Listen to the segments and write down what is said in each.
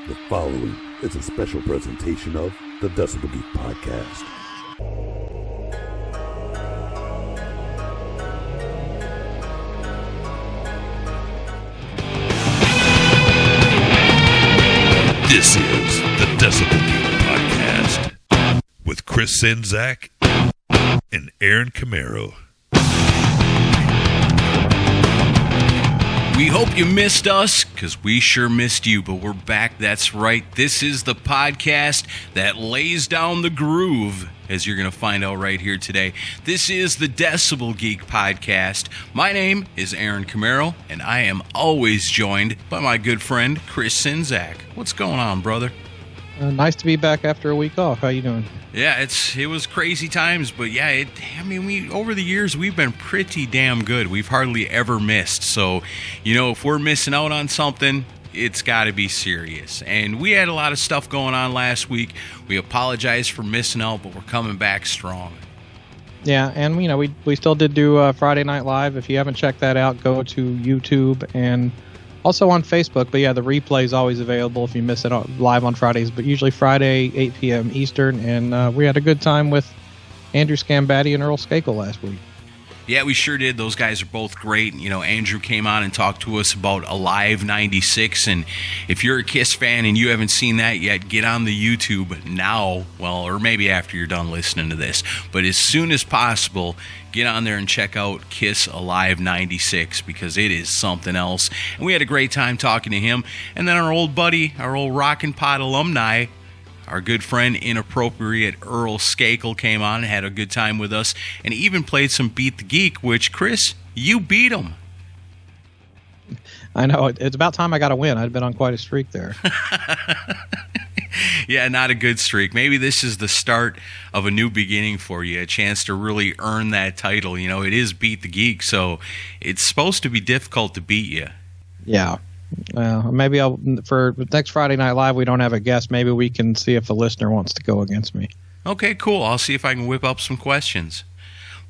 The following is a special presentation of the Decibel Geek podcast. This is the Decibel Geek podcast with Chris Czynszak and Aaron Camaro. We hope you missed us, because we sure missed you, but we're back. That's right. This is the podcast that lays down the groove, as you're going to find out right here today. This is the Decibel Geek podcast. My name is Aaron Camaro, and I am always joined by my good friend, Chris Czynszak. What's going on, brother? Nice to be back after a week off. How you doing? Yeah, it was crazy times, but yeah, we over the years we've been pretty damn good. We've hardly ever missed. So, if we're missing out on something, it's got to be serious. And we had a lot of stuff going on last week. We apologize for missing out, but we're coming back strong. Yeah, and we still did do Friday Night Live. If you haven't checked that out, go to YouTube and also on Facebook. But yeah, the replay is always available if you miss it live on Fridays, but usually Friday, 8 p.m. Eastern. And we had a good time with Andrew Scambatti and Earl Skakel last week. Yeah, we sure did. Those guys are both great. Andrew came on and talked to us about Alive 96. And if you're a Kiss fan and you haven't seen that yet, get on the YouTube now. Well, or maybe after you're done listening to this. But as soon as possible, get on there and check out Kiss Alive 96, because it is something else. And we had a great time talking to him. And then our old buddy, our old Rockin' Pod alumni, our good friend, Inappropriate Earl Skakel, came on and had a good time with us, and even played some Beat the Geek, which, Chris, you beat him. I know. It's about time I got a win. I'd been on quite a streak there. Yeah, not a good streak. Maybe this is the start of a new beginning for you, a chance to really earn that title. It is Beat the Geek, so it's supposed to be difficult to beat you. Yeah. Maybe for next Friday Night Live, we don't have a guest. Maybe we can see if a listener wants to go against me. Okay, cool. I'll see if I can whip up some questions.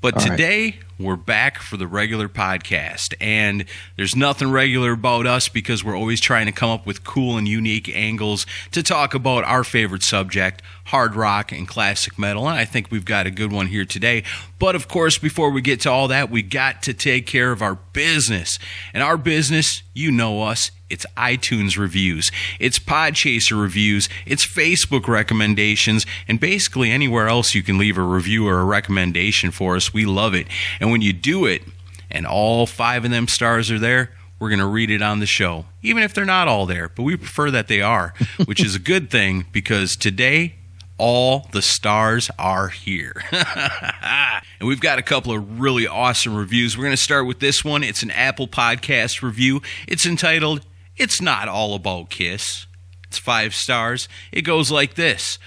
But today, we're back for the regular podcast, and there's nothing regular about us because we're always trying to come up with cool and unique angles to talk about our favorite subject, hard rock and classic metal, and I think we've got a good one here today. But, of course, before we get to all that, we got to take care of our business. And our business, you know us, it's iTunes reviews, it's Podchaser reviews, it's Facebook recommendations, and basically anywhere else you can leave a review or a recommendation for us. We love it. And when you do it, and all 5 of them stars are there, we're going to read it on the show, even if they're not all there. But we prefer that they are, which is a good thing, because today, all the stars are here. And we've got a couple of really awesome reviews. We're going to start with this one. It's an Apple Podcast review. It's entitled, "It's Not All About Kiss." It's 5 stars. It goes like this.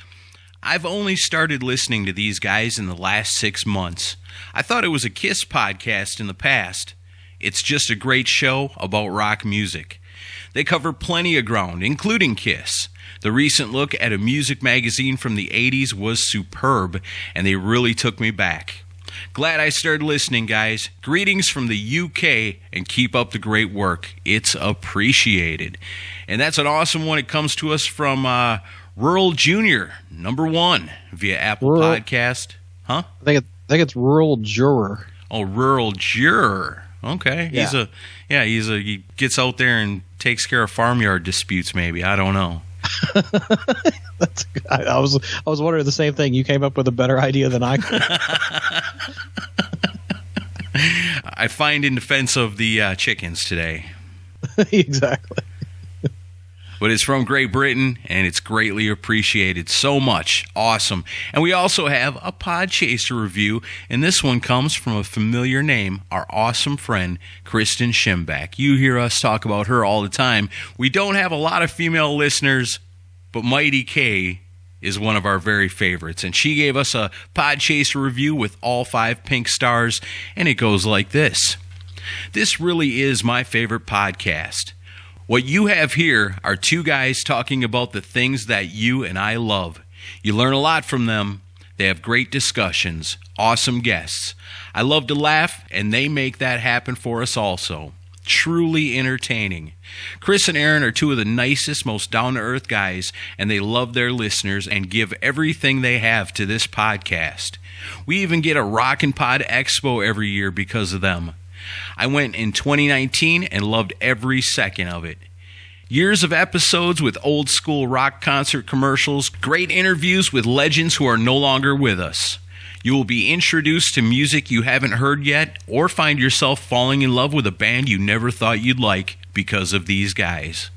"I've only started listening to these guys in the last 6 months. I thought it was a Kiss podcast in the past. It's just a great show about rock music. They cover plenty of ground, including Kiss. The recent look at a music magazine from the 80s was superb, and they really took me back. Glad I started listening, guys. Greetings from the UK, and keep up the great work. It's appreciated." And that's an awesome one. It comes to us from Rural Junior, #1, via Apple Podcast. Huh? I think it's Rural Juror. Oh, Rural Juror. Okay. Yeah. He gets out there and takes care of farmyard disputes, maybe. I don't know. I was wondering the same thing. You came up with a better idea than I could. I find in defense of the chickens today. Exactly. But it's from Great Britain, and it's greatly appreciated. So much. Awesome. And we also have a Podchaser review, and this one comes from a familiar name, our awesome friend, Kristen Schimback. You hear us talk about her all the time. We don't have a lot of female listeners, but Mighty K is one of our very favorites. And she gave us a Podchaser review with all 5 pink stars, and it goes like this. "This really is my favorite podcast. What you have here are 2 guys talking about the things that you and I love. You learn a lot from them. They have great discussions, awesome guests. I love to laugh, and they make that happen for us also. truly entertaining. Chris and Aaron are two of the nicest, most down-to-earth guys, and they love their listeners and give everything they have to this podcast. We even get a Rockin' Pod Expo every year because of them. I went in 2019 and loved every second of it. Years of episodes with old-school rock concert commercials, great interviews with legends who are no longer with us. You will be introduced to music you haven't heard yet, or find yourself falling in love with a band you never thought you'd like because of these guys.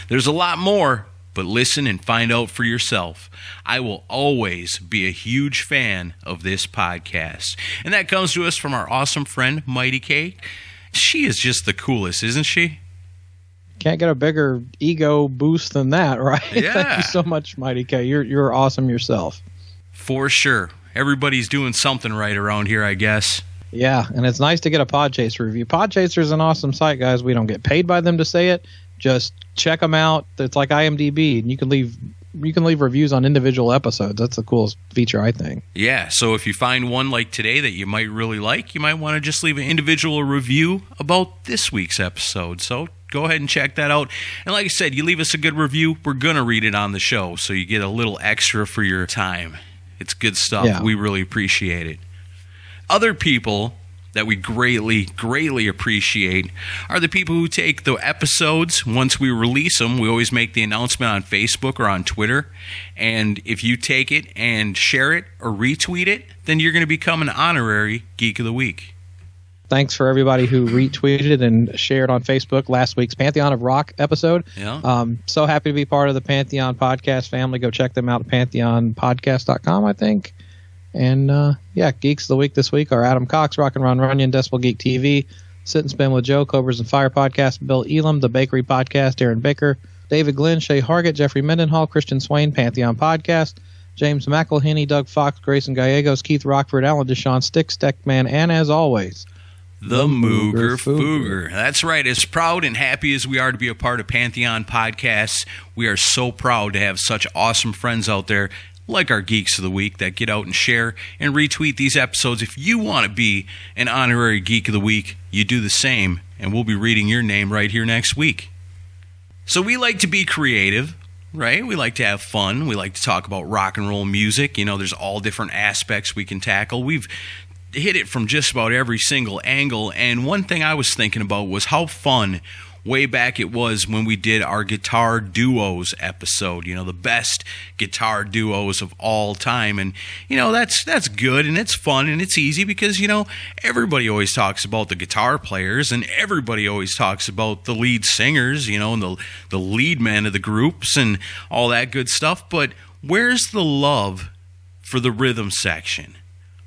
There's a lot more, but listen and find out for yourself. I will always be a huge fan of this podcast. And that comes to us from our awesome friend, Mighty K. She is just the coolest, isn't she? Can't get a bigger ego boost than that, right? Yeah. Thank you so much, Mighty K. You're awesome yourself. For sure. Everybody's doing something right around here, I guess. Yeah, and it's nice to get a Podchaser review. Podchaser is an awesome site, guys. We don't get paid by them to say it. Just check them out. It's like IMDb, and you can leave reviews on individual episodes. That's the coolest feature, I think. Yeah, so if you find one like today that you might really like, you might want to just leave an individual review about this week's episode. So go ahead and check that out. And like I said, you leave us a good review, we're going to read it on the show, so you get a little extra for your time. It's good stuff. Yeah. We really appreciate it. Other people that we greatly, greatly appreciate are the people who take the episodes. Once we release them, we always make the announcement on Facebook or on Twitter. And if you take it and share it or retweet it, then you're going to become an honorary Geek of the Week. Thanks for everybody who retweeted and shared on Facebook last week's Pantheon of Rock episode. Yeah. So happy to be part of the Pantheon podcast family. Go check them out at pantheonpodcast.com, I think. And, Geeks of the Week this week are Adam Cox, Rock and Ron Runyon, Decibel Geek TV, Sit and Spin with Joe, Cobras and Fire podcast, Bill Elam, The Bakery podcast, Aaron Baker, David Glenn, Shay Hargett, Jeffrey Mendenhall, Christian Swain, Pantheon podcast, James McElhenney, Doug Fox, Grayson Gallegos, Keith Rockford, Alan Deshawn, Stick, Steckman, and as always, the Mooger Fooger. That's right. As proud and happy as we are to be a part of Pantheon Podcasts, we are so proud to have such awesome friends out there like our Geeks of the Week that get out and share and retweet these episodes. If you want to be an honorary Geek of the Week, you do the same, and we'll be reading your name right here next week. So we like to be creative, right? We like to have fun. We like to talk about rock and roll music. You know, there's all different aspects we can tackle. We've hit it from just about every single angle, and one thing I was thinking about was how fun way back it was when we did our guitar duos episode, you know, the best guitar duos of all time. And, you know, that's good and it's fun and it's easy because, you know, everybody always talks about the guitar players and everybody always talks about the lead singers, you know, and the lead men of the groups and all that good stuff. But where's the love for the rhythm section?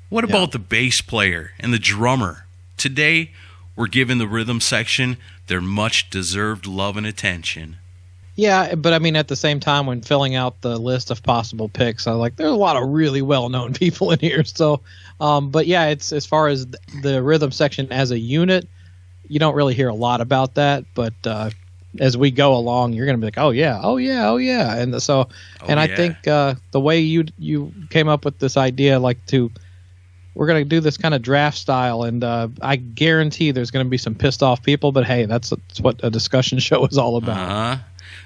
What about the bass player and the drummer? Today, we're giving the rhythm section their much-deserved love and attention. Yeah, but I mean, at the same time, when filling out the list of possible picks, I like there's a lot of really well-known people in here. So, but yeah, it's as far as the rhythm section as a unit, you don't really hear a lot about that. But as we go along, you're going to be like, oh yeah, and so, I think the way you came up with this idea, like we're going to do this kind of draft style, and I guarantee there's going to be some pissed off people, but hey, that's what a discussion show is all about.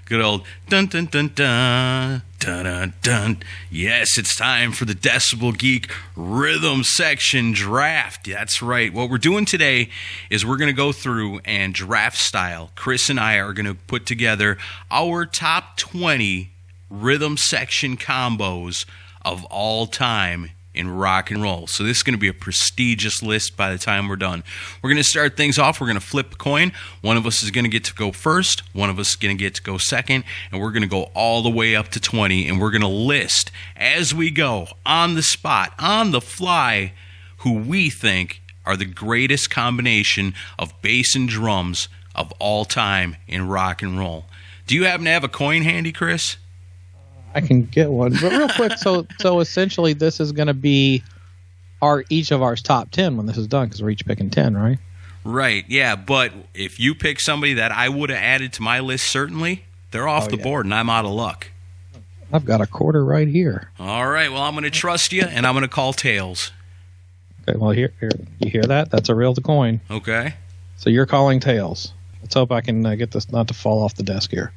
Good old dun dun dun dun dun dun dun. Yes, it's time for the Decibel Geek Rhythm Section Draft. That's right. What we're doing today is we're going to go through and draft style. Chris and I are going to put together our top 20 rhythm section combos of all time in rock and roll. So this is going to be a prestigious list by the time we're done. We're going to start things off. We're going to flip a coin. One of us is going to get to go first. One of us is going to get to go second. And we're going to go all the way up to 20. And we're going to list, as we go, on the spot, on the fly, who we think are the greatest combination of bass and drums of all time in rock and roll. Do you happen to have a coin handy, Chris? I can get one, but real quick. So essentially, this is going to be each of ours top 10 when this is done, because we're each picking 10, right? Right. Yeah, but if you pick somebody that I would have added to my list, certainly they're off the board, and I'm out of luck. I've got a quarter right here. All right. Well, I'm going to trust you, and I'm going to call tails. Okay. Well, here, you hear that? That's a real coin. Okay. So you're calling tails. Let's hope I can get this not to fall off the desk here.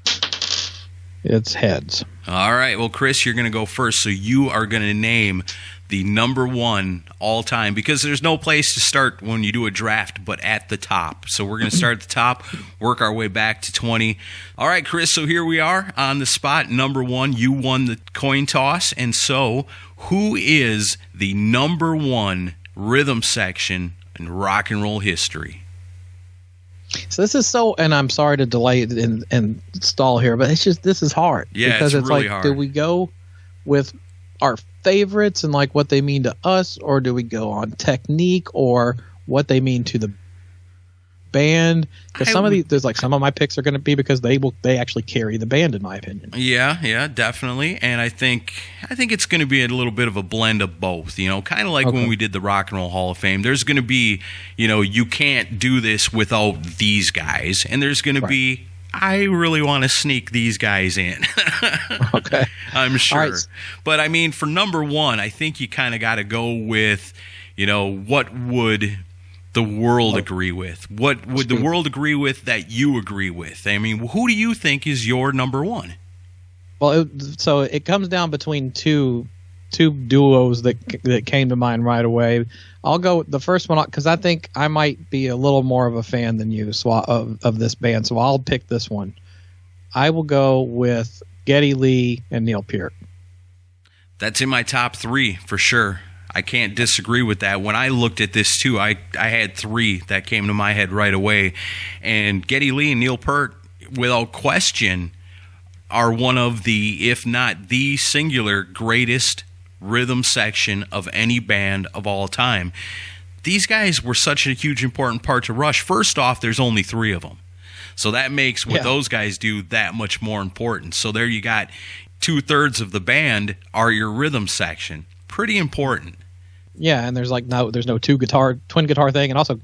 It's heads. All right. Well, Chris, you're going to go first. So you are going to name the number one all-time, because there's no place to start when you do a draft but at the top. So we're going to start at the top, work our way back to 20. All right, Chris, so here we are on the spot. Number one, you won the coin toss. And so who is the number one rhythm section in rock and roll history? So this is and I'm sorry to delay it and stall here, but this is hard. Yeah, because it's really like, hard. Do we go with our favorites and like what they mean to us, or do we go on technique or what they mean to the band? Because some of my picks are going to be because they actually carry the band, in my opinion. Yeah, definitely. And I think it's going to be a little bit of a blend of both, kind of like when we did the Rock and Roll Hall of Fame. There's going to be, you can't do this without these guys, and there's going to be, I really want to sneak these guys in. Okay. I'm sure. Right. But I mean, for number one, I think you kind of got to go with, what would the world agree with? What would the world agree with that you agree with? I mean, who do you think is your number one? Well, so it comes down between two duos that came to mind right away. I'll go with the first one because I think I might be a little more of a fan than you of this band, so I'll pick this one. I will go with Geddy Lee and Neil Peart. That's in my top three for sure. I can't disagree with that. When I looked at this too, I had three that came to my head right away, and Geddy Lee and Neil Peart, without question, are one of the, if not the singular greatest rhythm section of any band of all time. These guys were such a huge important part to Rush. First off, there's only three of them, so that makes what those guys do that much more important. So there you got 2/3 of the band are your rhythm section. Pretty important. Yeah, and there's no twin guitar thing, and also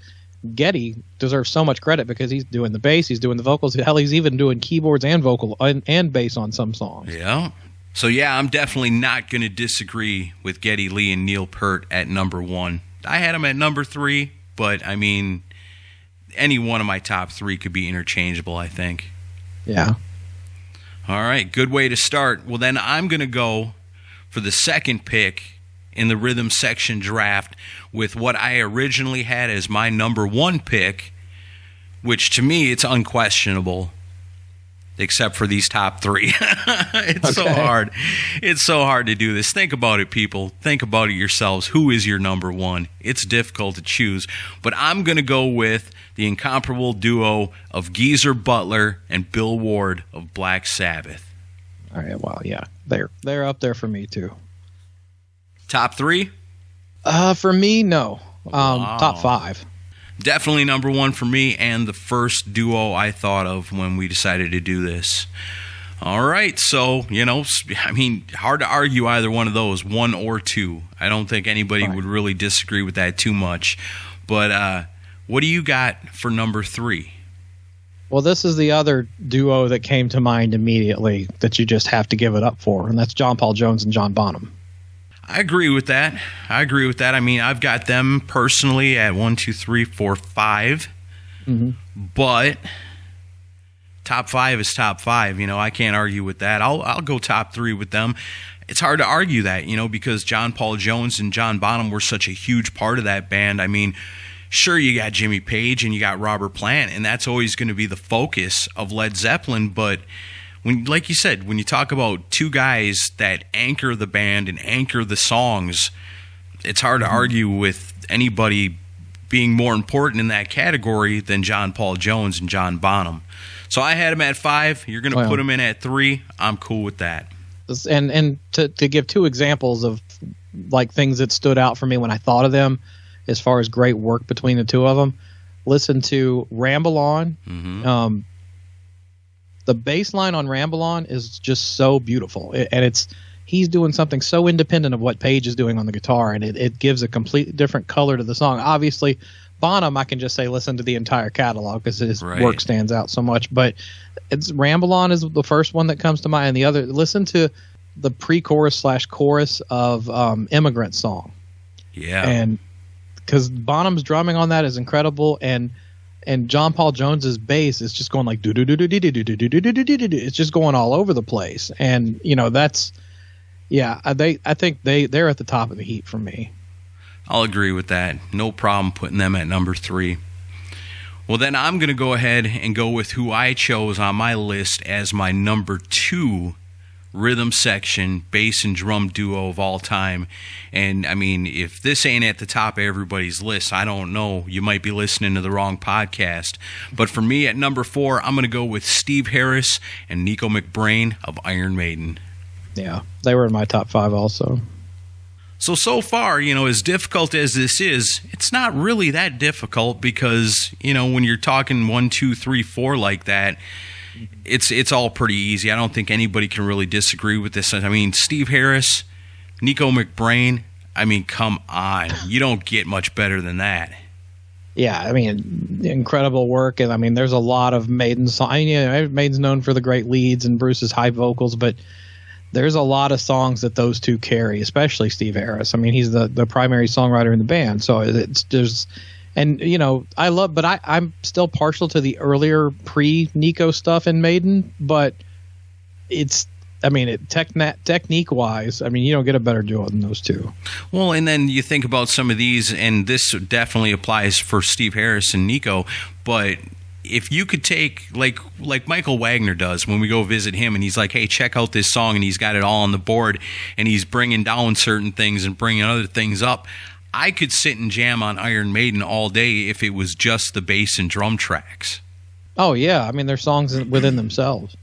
Geddy deserves so much credit because he's doing the bass, he's doing the vocals, hell, he's even doing keyboards and vocal and bass on some songs. Yeah. So yeah, I'm definitely not going to disagree with Geddy Lee and Neil Peart at number one. I had them at number three, but I mean, any one of my top three could be interchangeable, I think. Yeah. All right, good way to start. Well, then I'm going to go for the second pick in the rhythm section draft with what I originally had as my number one pick, which to me it's unquestionable, except for these top three. It's so hard. It's so hard to do this. Think about it, people. Think about it yourselves. Who is your number one? It's difficult to choose, but I'm going to go with the incomparable duo of Geezer Butler and Bill Ward of Black Sabbath. All right, well, yeah, they're up there for me too. Top three? For me, no. Wow. Top five. Definitely number one for me, and the first duo I thought of when we decided to do this. All right, so, I mean, hard to argue either one of those, one or two. I don't think anybody would really disagree with that too much. But what do you got for number three? Well, this is the other duo that came to mind immediately that you just have to give it up for, and that's John Paul Jones and John Bonham. I agree with that. I mean, I've got them personally at 1, 2, 3, 4, 5. Mm-hmm. But top five is top five. I can't argue with that. I'll go top three with them. It's hard to argue that, because John Paul Jones and John Bonham were such a huge part of that band. I mean, sure, you got Jimmy Page and you got Robert Plant, and that's always going to be the focus of Led Zeppelin, but like you said, when you talk about two guys that anchor the band and anchor the songs, it's hard to argue with anybody being more important in that category than John Paul Jones and John Bonham. So I had him at 5. You're going to put him in at 3. I'm cool with that. And to give two examples of like things that stood out for me when I thought of them, as far as great work between the two of them, listen to Ramble On. Mm-hmm. The bass line on Ramble On is just so beautiful, and he's doing something so independent of what Page is doing on the guitar, and it gives a completely different color to the song. Obviously, Bonham, I can just say listen to the entire catalog because his work stands out so much, but Ramble On is the first one that comes to mind, and the other, listen to the pre-chorus / chorus of Immigrant Song. Yeah. And because Bonham's drumming on that is incredible, and and John Paul Jones's bass is just going like do do do do do do do do do do do do. It's just going all over the place, and that's I think they're at the top of the heap for me. I'll agree with that. No problem putting them at number 3. Well, then I'm going to go ahead and go with who I chose on my list as my number 2 rhythm section, bass and drum duo of all time. And, I mean, if this ain't at the top of everybody's list, I don't know. You might be listening to the wrong podcast. But for me, at number 4, I'm going to go with Steve Harris and Nico McBrain of Iron Maiden. Yeah, they were in my top 5 also. So far, as difficult as this is, it's not really that difficult because, when you're talking 1, 2, 3, 4 like that, it's all pretty easy. I don't think anybody can really disagree with this. I mean, Steve Harris, Nico McBrain, I mean, come on. You don't get much better than that. Yeah, I mean, incredible work. And, I mean, there's a lot of Maiden songs. Maiden's known for the great leads and Bruce's high vocals, but there's a lot of songs that those two carry, especially Steve Harris. I mean, he's the primary songwriter in the band. So I'm still partial to the earlier pre-Nico stuff in Maiden, but technique-wise, I mean, you don't get a better duo than those two. Well, and then you think about some of these, and this definitely applies for Steve Harris and Nico, but if you could take, like Michael Wagner does when we go visit him, and he's like, hey, check out this song, and he's got it all on the board, and he's bringing down certain things and bringing other things up. I could sit and jam on Iron Maiden all day if it was just the bass and drum tracks. Oh, yeah. I mean, they're songs within themselves.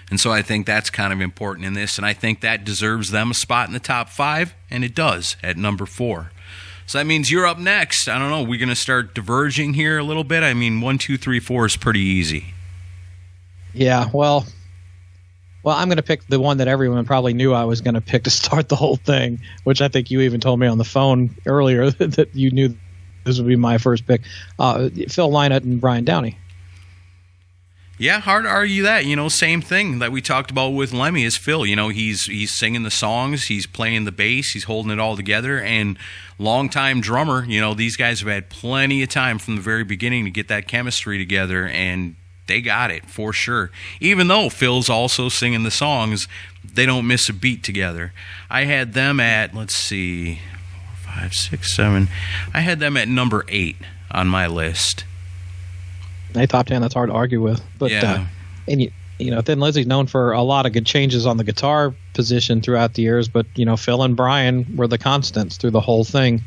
And so I think that's kind of important in this, and I think that deserves them a spot in the top 5, and it does at number 4. So that means you're up next. I don't know. We're going to start diverging here a little bit. I mean, 1, 2, 3, 4 is pretty easy. Yeah, well, I'm going to pick the one that everyone probably knew I was going to pick to start the whole thing, which I think you even told me on the phone earlier that you knew this would be my first pick. Phil Lynott and Brian Downey. Yeah, hard to argue that. Same thing that we talked about with Lemmy is Phil. He's singing the songs, he's playing the bass, he's holding it all together, and longtime drummer. These guys have had plenty of time from the very beginning to get that chemistry together, and they got it for sure. Even though Phil's also singing the songs, they don't miss a beat together. I had them at, let's see, 4, 5, 6, 7. I had them at number 8 on my list. A top 10, that's hard to argue with. But yeah. Thin Lizzy's known for a lot of good changes on the guitar position throughout the years, but Phil and Brian were the constants through the whole thing.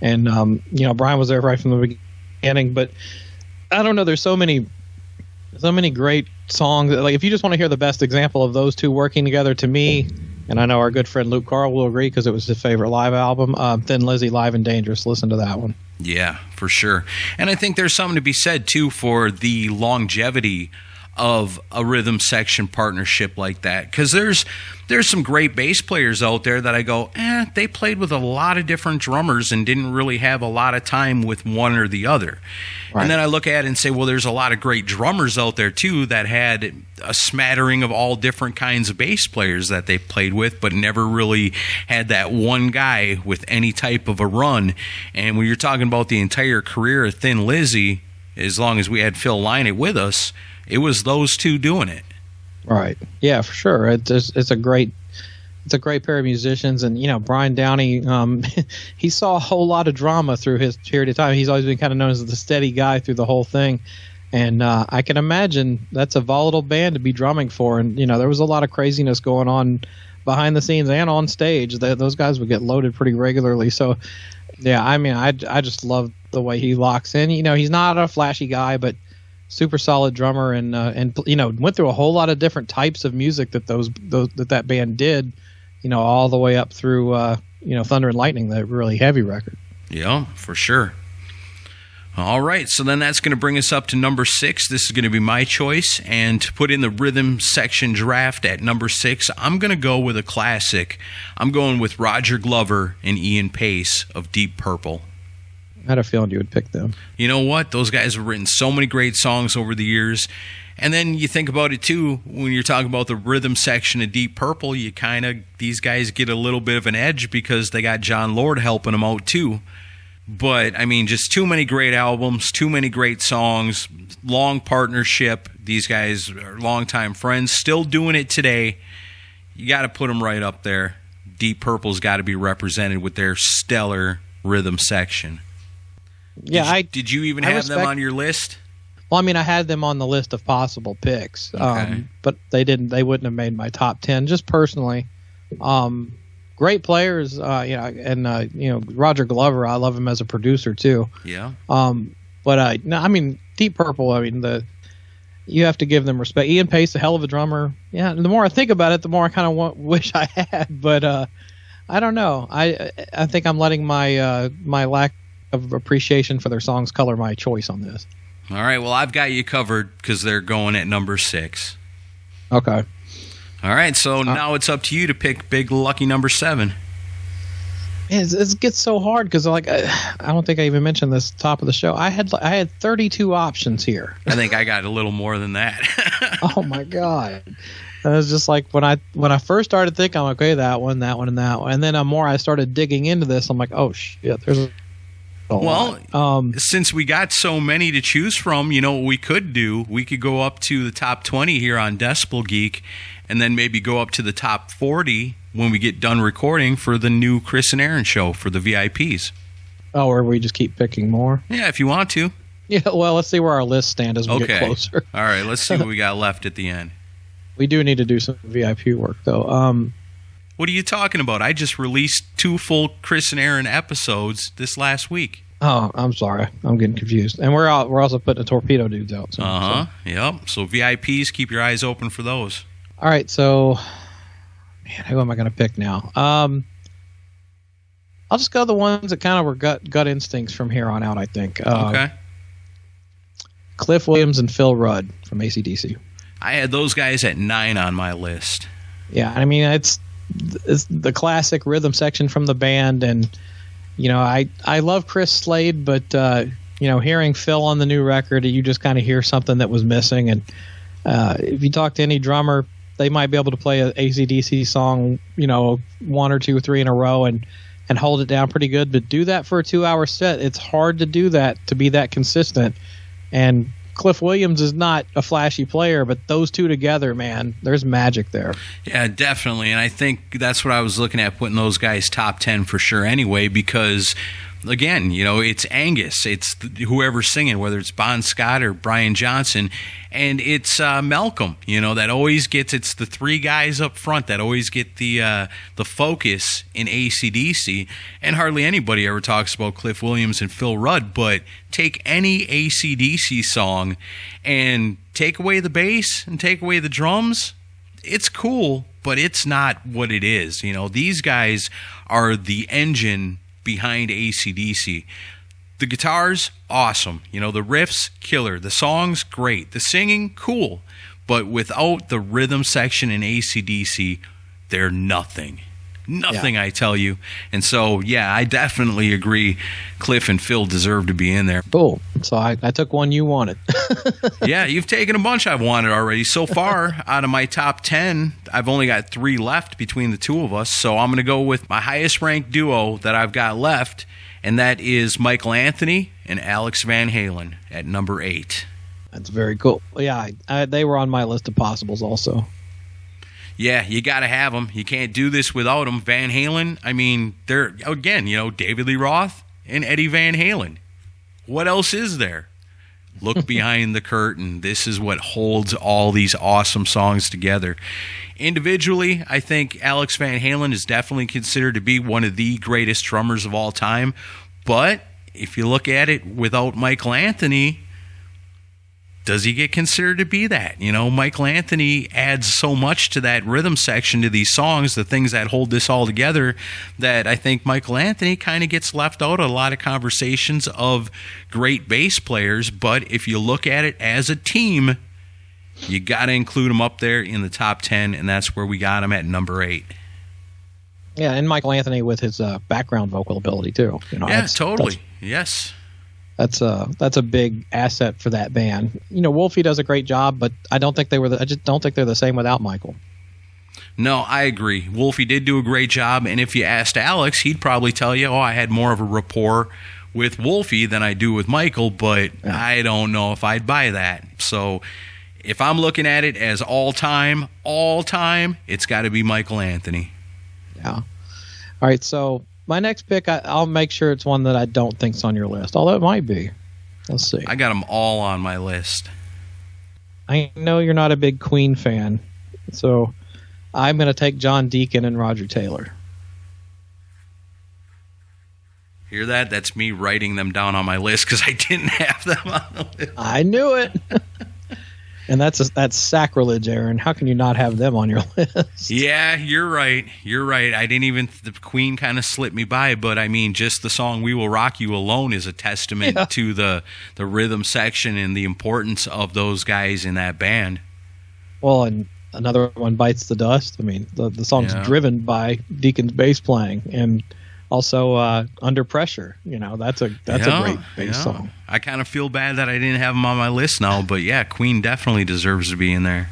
And Brian was there right from the beginning, but I don't know, there's so many great songs. Like, if you just want to hear the best example of those two working together, to me, and I know our good friend Luke Carl will agree because it was his favorite live album, Thin Lizzy, Live and Dangerous. Listen to that one. Yeah, for sure. And I think there's something to be said, too, for the longevity of a rhythm section partnership like that. Because there's some great bass players out there that I go, they played with a lot of different drummers and didn't really have a lot of time with one or the other. Right. And then I look at it and say, well, there's a lot of great drummers out there, too, that had a smattering of all different kinds of bass players that they played with, but never really had that one guy with any type of a run. And when you're talking about the entire career of Thin Lizzy, as long as we had Phil Lynott with us, it was those two doing it. Right. Yeah, for sure. It's a great pair of musicians, and Brian Downey, he saw a whole lot of drama through his period of time. He's always been kind of known as the steady guy through the whole thing, and I can imagine that's a volatile band to be drumming for. And there was a lot of craziness going on behind the scenes and on stage. Those guys would get loaded pretty regularly. So, yeah, I mean, I just love the way he locks in. He's not a flashy guy, but super solid drummer, and went through a whole lot of different types of music that that band did, all the way up through Thunder and Lightning, that really heavy record. Yeah, for sure. All right, so then that's going to bring us up to number 6. This is going to be my choice, and to put in the rhythm section draft at number 6, I'm going to go with a classic. I'm going with Roger Glover and Ian Pace of Deep Purple. I had a feeling you would pick them. You know what? Those guys have written so many great songs over the years. And then you think about it, too, when you're talking about the rhythm section of Deep Purple, these guys get a little bit of an edge because they got John Lord helping them out, too. But, I mean, just too many great albums, too many great songs, long partnership. These guys are longtime friends, still doing it today. You got to put them right up there. Deep Purple's got to be represented with their stellar rhythm section. Yeah, did you even have them on your list? Well, I mean, I had them on the list of possible picks, Okay. but they didn't. They wouldn't have made my top 10. Just personally, great players, and Roger Glover. I love him as a producer too. Yeah. But no, I mean, Deep Purple. I mean, you have to give them respect. Ian Pace, a hell of a drummer. Yeah. The more I think about it, the more I kind of wish I had. But I don't know. I think I'm letting my my lack of appreciation for their songs color my choice on this. All right. Well, I've got you covered because they're going at number 6. Okay. All right. So now it's up to you to pick big lucky number 7. It gets so hard because I don't think I even mentioned this top of the show. I had 32 options here. I think I got a little more than that. Oh my god! It was just like when I first started thinking, I'm like, okay, that one, and that one, and then the more I started digging into this, I'm like, oh shit, there's a lot. Since we got so many to choose from, you know what we could do? We could go up to the top 20 here on Decibel Geek, and then maybe go up to the top 40 when we get done recording for the new Chris and Aaron show for the VIPs. Oh, or we just keep picking more? Yeah, if you want to. Yeah, well, let's see where our list stand as we get closer. All right, let's see what we got left at the end. We do need to do some VIP work, though. What are you talking about? I just released 2 full Chris and Aaron episodes this last week. Oh, I'm sorry. I'm getting confused. And we're also putting the Torpedo Dudes out soon. Yep. So VIPs, keep your eyes open for those. All right, so... Man, who am I going to pick now? I'll just go the ones that kind of were gut instincts from here on out, I think. Okay. Cliff Williams and Phil Rudd from AC/DC. I had those guys at 9 on my list. Yeah, I mean, it's the classic rhythm section from the band, and, I love Chris Slade, but, hearing Phil on the new record, you just kind of hear something that was missing, and if you talk to any drummer, they might be able to play an AC/DC song, 1 or 2 or 3 in a row and hold it down pretty good. But do that for a 2-hour set. It's hard to do that, to be that consistent. And Cliff Williams is not a flashy player, but those two together, man, there's magic there. Yeah, definitely. And I think that's what I was looking at, putting those guys top 10 for sure anyway, because... Again, it's Angus. It's whoever's singing, whether it's Bon Scott or Brian Johnson. And it's Malcolm, that always gets, it's the 3 guys up front that always get the focus in AC/DC. And hardly anybody ever talks about Cliff Williams and Phil Rudd. But take any AC/DC song and take away the bass and take away the drums. It's cool, but it's not what it is. These guys are the engine behind AC/DC. The guitars, awesome. The riffs, killer. The songs, great. The singing, cool. But without the rhythm section in AC/DC, they're nothing. Nothing, yeah. I tell you. And so, yeah, I definitely agree Cliff and Phil deserve to be in there. Cool. So I took one you wanted. Yeah, you've taken a bunch I've wanted already. So far, out of my top 10, I've only got 3 left between the 2 of us. So I'm going to go with my highest ranked duo that I've got left, and that is Michael Anthony and Alex Van Halen at number 8. That's very cool. Yeah, they were on my list of possibles also. Yeah, you got to have them. You can't do this without them. Van Halen, I mean, they're, again, David Lee Roth and Eddie Van Halen. What else is there? Look behind the curtain. This is what holds all these awesome songs together. Individually, I think Alex Van Halen is definitely considered to be one of the greatest drummers of all time. But if you look at it without Michael Anthony, does he get considered to be that? Michael Anthony adds so much to that rhythm section to these songs, the things that hold this all together, that I think Michael Anthony kind of gets left out of a lot of conversations of great bass players. But if you look at it as a team, you got to include him up there in the top 10, and that's where we got him at number 8. Yeah, and Michael Anthony with his background vocal ability too. Yeah, totally. Yes. That's a big asset for that band. Wolfie does a great job, but I just don't think they're the same without Michael. No, I agree. Wolfie did do a great job, and if you asked Alex, he'd probably tell you, I had more of a rapport with Wolfie than I do with Michael, but I don't know if I'd buy that. So if I'm looking at it as all time, it's got to be Michael Anthony. Yeah. All right, so my next pick, I'll make sure it's one that I don't think's on your list, although it might be. Let's see. I got them all on my list. I know you're not a big Queen fan, so I'm going to take John Deacon and Roger Taylor. Hear that? That's me writing them down on my list because I didn't have them on the list. I knew it. And that's sacrilege, Aaron. How can you not have them on your list? Yeah, you're right. I didn't even, the Queen kind of slipped me by, but I mean, just the song We Will Rock You alone is a testament to the rhythm section and the importance of those guys in that band. Well, and another one, Bites the Dust. I mean, the song's driven by Deacon's bass playing, and also Under Pressure. That's a great bass song. I kind of feel bad that I didn't have them on my list now, but yeah, Queen definitely deserves to be in there.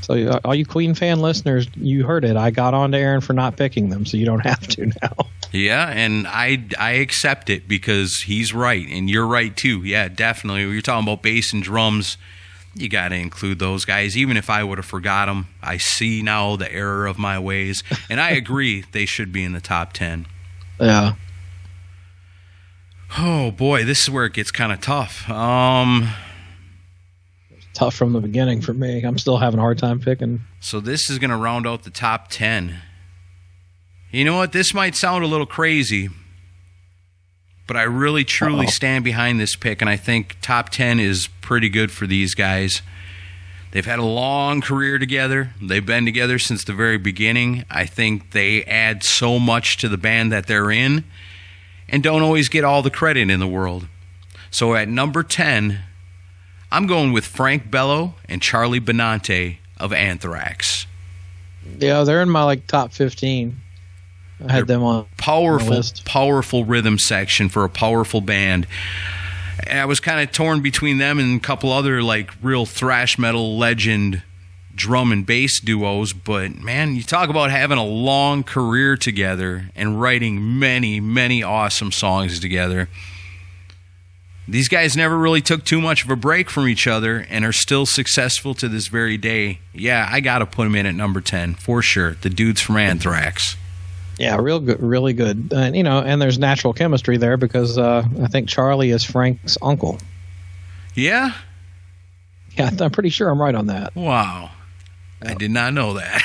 So all you Queen fan listeners, you heard it. I got on to Aaron for not picking them, so you don't have to now. Yeah, and I accept it because he's right, and you're right too. Yeah, definitely. When you're talking about bass and drums, you got to include those guys. Even if I would have forgot them, I see now the error of my ways, and I agree they should be in the top 10. Yeah. Oh boy, this is where it gets kind of tough. Tough from the beginning for me. I'm still having a hard time picking. So this is going to round out the top 10. You know what? This might sound a little crazy, but I really truly stand behind this pick, and I think top 10 is pretty good for these guys. They've had a long career together. They've been together since the very beginning. I think they add so much to the band that they're in and don't always get all the credit in the world. So at number 10, I'm going with Frank Bellow and Charlie Benante of Anthrax. Yeah, they're in my top 15. I had them on powerful, my list. Powerful rhythm section for a powerful band. I was kind of torn between them and a couple other real thrash metal legend drum and bass duos, but man, you talk about having a long career together and writing many, many awesome songs together. These guys never really took too much of a break from each other and are still successful to this very day. Yeah, I got to put them in at number 10 for sure. The dudes from Anthrax. Yeah, real good, really good. And there's natural chemistry there because I think Charlie is Frank's uncle. Yeah? Yeah, I'm pretty sure I'm right on that. Wow. I did not know that.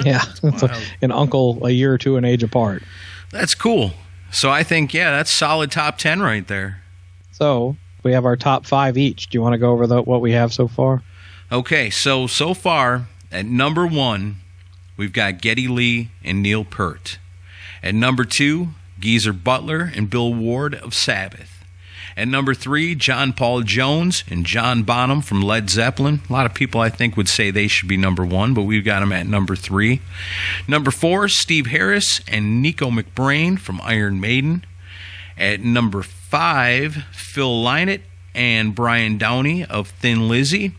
Yeah, it's an uncle a year or two in age apart. That's cool. So I think, that's solid top 10 right there. So we have our top 5 each. Do you want to go over what we have so far? Okay, so far at number 1, we've got Geddy Lee and Neil Peart. At number 2, Geezer Butler and Bill Ward of Sabbath. At number 3, John Paul Jones and John Bonham from Led Zeppelin. A lot of people, I think, would say they should be number 1, but we've got them at number 3. Number 4, Steve Harris and Nico McBrain from Iron Maiden. At number 5, Phil Lynott and Brian Downey of Thin Lizzy.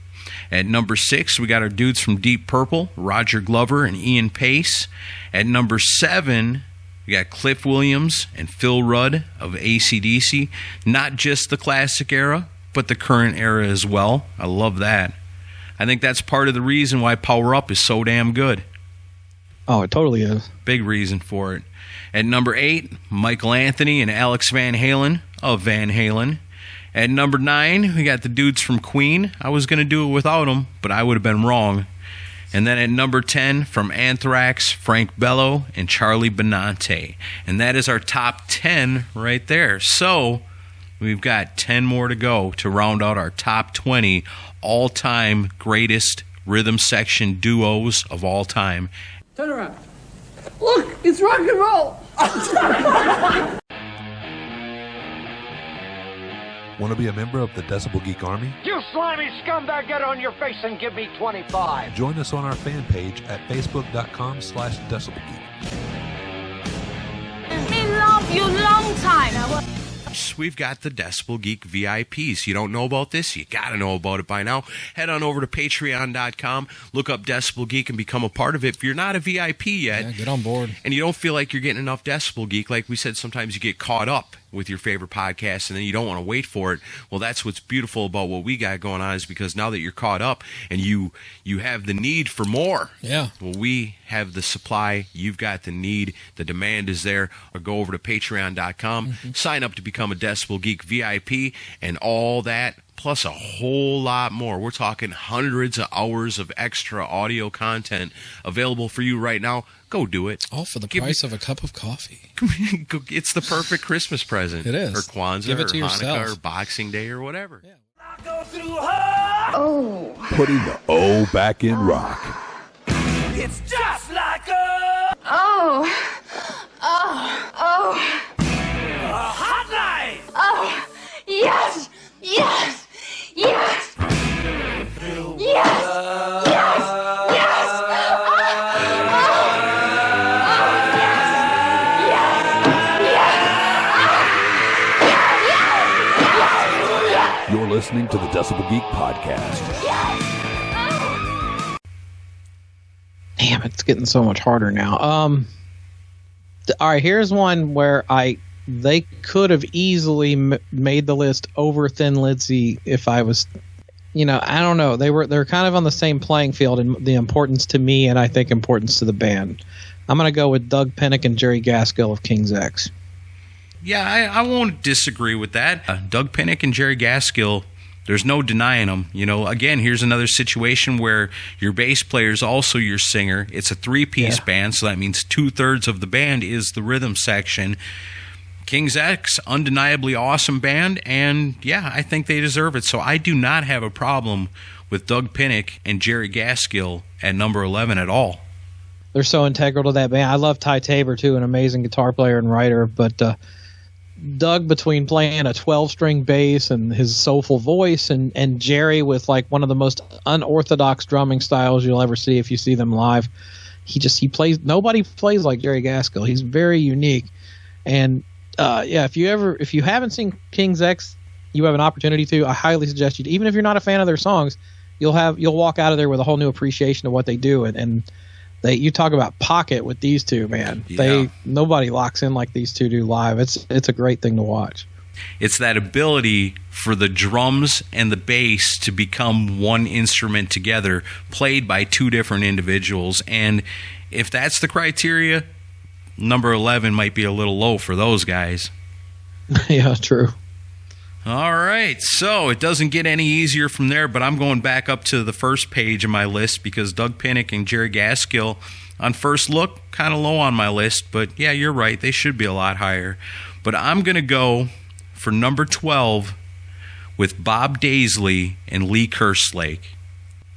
At number 6, we got our dudes from Deep Purple, Roger Glover and Ian Pace. At number 7, we got Cliff Williams and Phil Rudd of AC/DC. Not just the classic era, but the current era as well. I love that. I think that's part of the reason why Power Up is so damn good. Oh, it totally is. Big reason for it. At number 8, Michael Anthony and Alex Van Halen of Van Halen. At number 9, we got the dudes from Queen. I was going to do it without them, but I would have been wrong. And then at number 10, from Anthrax, Frank Bellow and Charlie Benante. And that is our top 10 right there. So we've got 10 more to go to round out our top 20 all-time greatest rhythm section duos of all time. Turn around. Look, it's rock and roll. Want to be a member of the Decibel Geek Army? You slimy scumbag, get on your face and give me 25. Join us on our fan page at facebook.com/decibelgeek. We love you long time. We've got the Decibel Geek VIPs. You don't know about this? You got to know about it by now. Head on over to patreon.com, look up Decibel Geek and become a part of it. If you're not a VIP yet, get on board. And you don't feel like you're getting enough Decibel Geek, like we said, sometimes you get caught up with your favorite podcast and then you don't want to wait for it. Well, that's what's beautiful about what we got going on, is because now that you're caught up and you have the need for more. Yeah. Well, we have the supply. You've got the need. The demand is there. Or go over to patreon.com, sign up to become a Decibel Geek VIP, and all that, plus a whole lot more. We're talking hundreds of hours of extra audio content available for you right now. Go do it. All for the price of a cup of coffee. It's the perfect Christmas present. It is. Or Kwanzaa, Give it to or yourself. Hanukkah, or Boxing Day, or whatever. Yeah. Putting the O back in rock. It's just like a hot knife. Oh, yes, yes, yes, yes, yes, yes. You're listening to the Decibel Geek podcast. Damn, it's getting so much harder now. All right, here's one where they could have easily made the list over Thin Lizzy if I was, I don't know. They're kind of on the same playing field in the importance to me, and I think importance to the band. I'm gonna go with Doug Pinnick and Jerry Gaskill of King's X. Yeah, I won't disagree with that. Doug Pinnick and Jerry Gaskill, there's no denying them. Again, here's another situation where your bass player is also your singer. It's a three-piece band, so that means 2/3 of the band is the rhythm section. King's X, undeniably awesome band, and yeah, I think they deserve it. So I do not have a problem with Doug Pinnick and Jerry Gaskill at number 11 at all. They're so integral to that band. I love Ty Tabor, too, an amazing guitar player and writer, but Doug, between playing a 12-string bass and his soulful voice, and Jerry with like one of the most unorthodox drumming styles you'll ever see if you see them live. He plays. Nobody plays like Jerry Gaskill. He's very unique. And if you haven't seen King's X, you have an opportunity to. I highly suggest you. Even if you're not a fan of their songs, you'll walk out of there with a whole new appreciation of what they do. And you talk about pocket with these two, man. Yeah. Nobody locks in like these two do live. It's a great thing to watch. It's that ability for the drums and the bass to become one instrument together, played by two different individuals. And if that's the criteria, number 11 might be a little low for those guys. Yeah, true. All right, so it doesn't get any easier from there, but I'm going back up to the first page of my list because Doug Pinnick and Jerry Gaskill, on first look, kind of low on my list, but yeah, you're right, they should be a lot higher. But I'm going to go for number 12 with Bob Daisley and Lee Kerslake.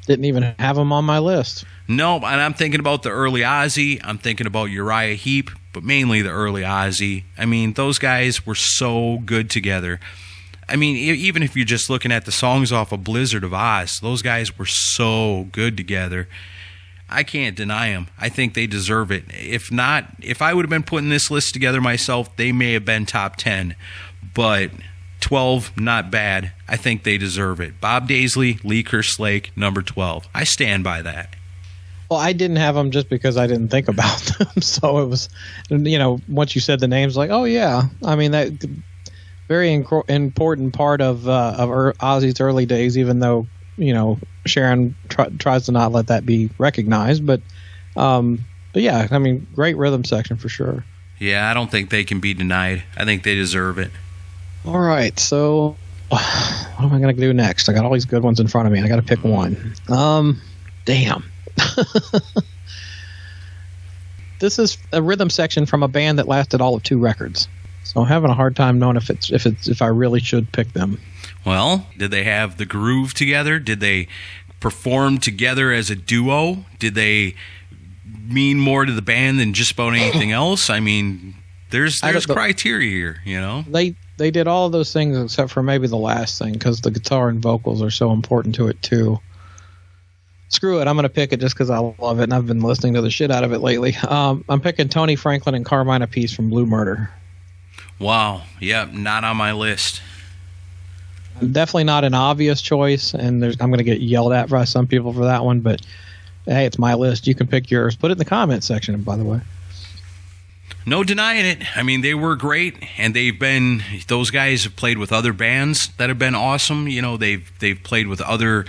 Didn't even have them on my list. No, and I'm thinking about the early Ozzy, I'm thinking about Uriah Heep, but mainly the early Ozzy. I mean, those guys were so good together. I mean, even if you're just looking at the songs off of Blizzard of Oz, those guys were so good together. I can't deny them. I think they deserve it. If not, if I would have been putting this list together myself, they may have been top 10. But 12, not bad. I think they deserve it. Bob Daisley, Lee Kerslake, number 12. I stand by that. Well, I didn't have them just because I didn't think about them. So it was, once you said the names, like, oh, yeah. I mean, that very important part of Ozzy's early days, even though, Sharon tries to not let that be recognized. But yeah, I mean, great rhythm section for sure. Yeah, I don't think they can be denied. I think they deserve it. All right, so what am I going to do next? I got all these good ones in front of me. I got to pick one. Damn. This is a rhythm section from a band that lasted all of 2 records. So I'm having a hard time knowing if I really should pick them. Well, did they have the groove together? Did they perform together as a duo? Did they mean more to the band than just about anything else? I mean, there's criteria here, They did all of those things except for maybe the last thing, because the guitar and vocals are so important to it too. Screw it, I'm going to pick it just because I love it, and I've been listening to the shit out of it lately. I'm picking Tony Franklin and Carmine Appice from Blue Murder. Wow, yep, not on my list. Definitely not an obvious choice, and I'm going to get yelled at by some people for that one, but hey, it's my list. You can pick yours. Put it in the comment section, by the way. No denying it. I mean, they were great, and those guys have played with other bands that have been awesome. You know, they've played with other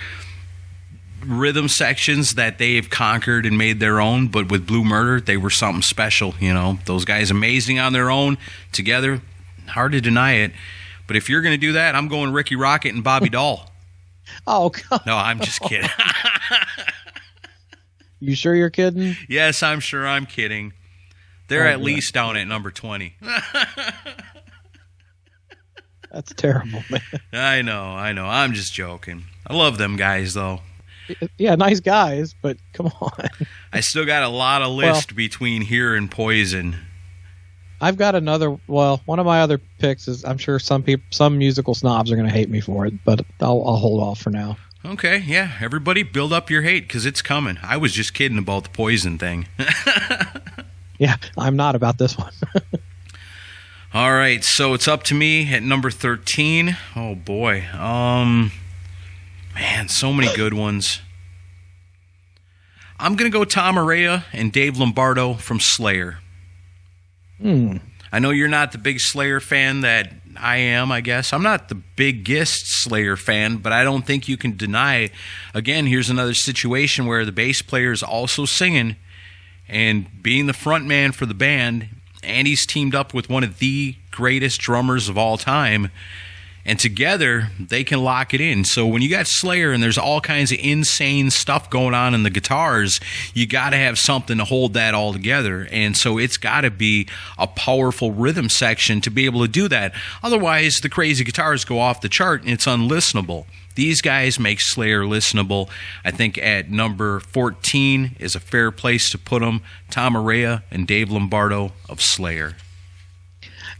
rhythm sections that they've conquered and made their own, but with Blue Murder, they were something special. You know, those guys amazing on their own. Together, hard to deny it. But if you're going to do that, I'm going Ricky Rocket and Bobby Dahl. Oh, God. No, I'm just kidding. You sure you're kidding? Yes, I'm sure I'm kidding. They're at least down at number 20. That's terrible, man. I know. I'm just joking. I love them guys, though. Yeah, nice guys, but come on. I still got a lot of list between here and Poison. I've got one of my other picks is, I'm sure some musical snobs are going to hate me for it, but I'll hold off for now. Okay, yeah. Everybody build up your hate because it's coming. I was just kidding about the Poison thing. Yeah, I'm not about this one. All right, so it's up to me at number 13. Oh, boy. Man, so many good ones. I'm going to go Tom Araya and Dave Lombardo from Slayer. I know you're not the big Slayer fan that I am, I guess. I'm not the biggest Slayer fan, but I don't think you can deny. Again, here's another situation where the bass player is also singing and being the front man for the band, and he's teamed up with one of the greatest drummers of all time. And together, they can lock it in. So when you got Slayer and there's all kinds of insane stuff going on in the guitars, you got to have something to hold that all together. And so it's got to be a powerful rhythm section to be able to do that. Otherwise, the crazy guitars go off the chart and it's unlistenable. These guys make Slayer listenable. I think at number 14 is a fair place to put them. Tom Araya and Dave Lombardo of Slayer.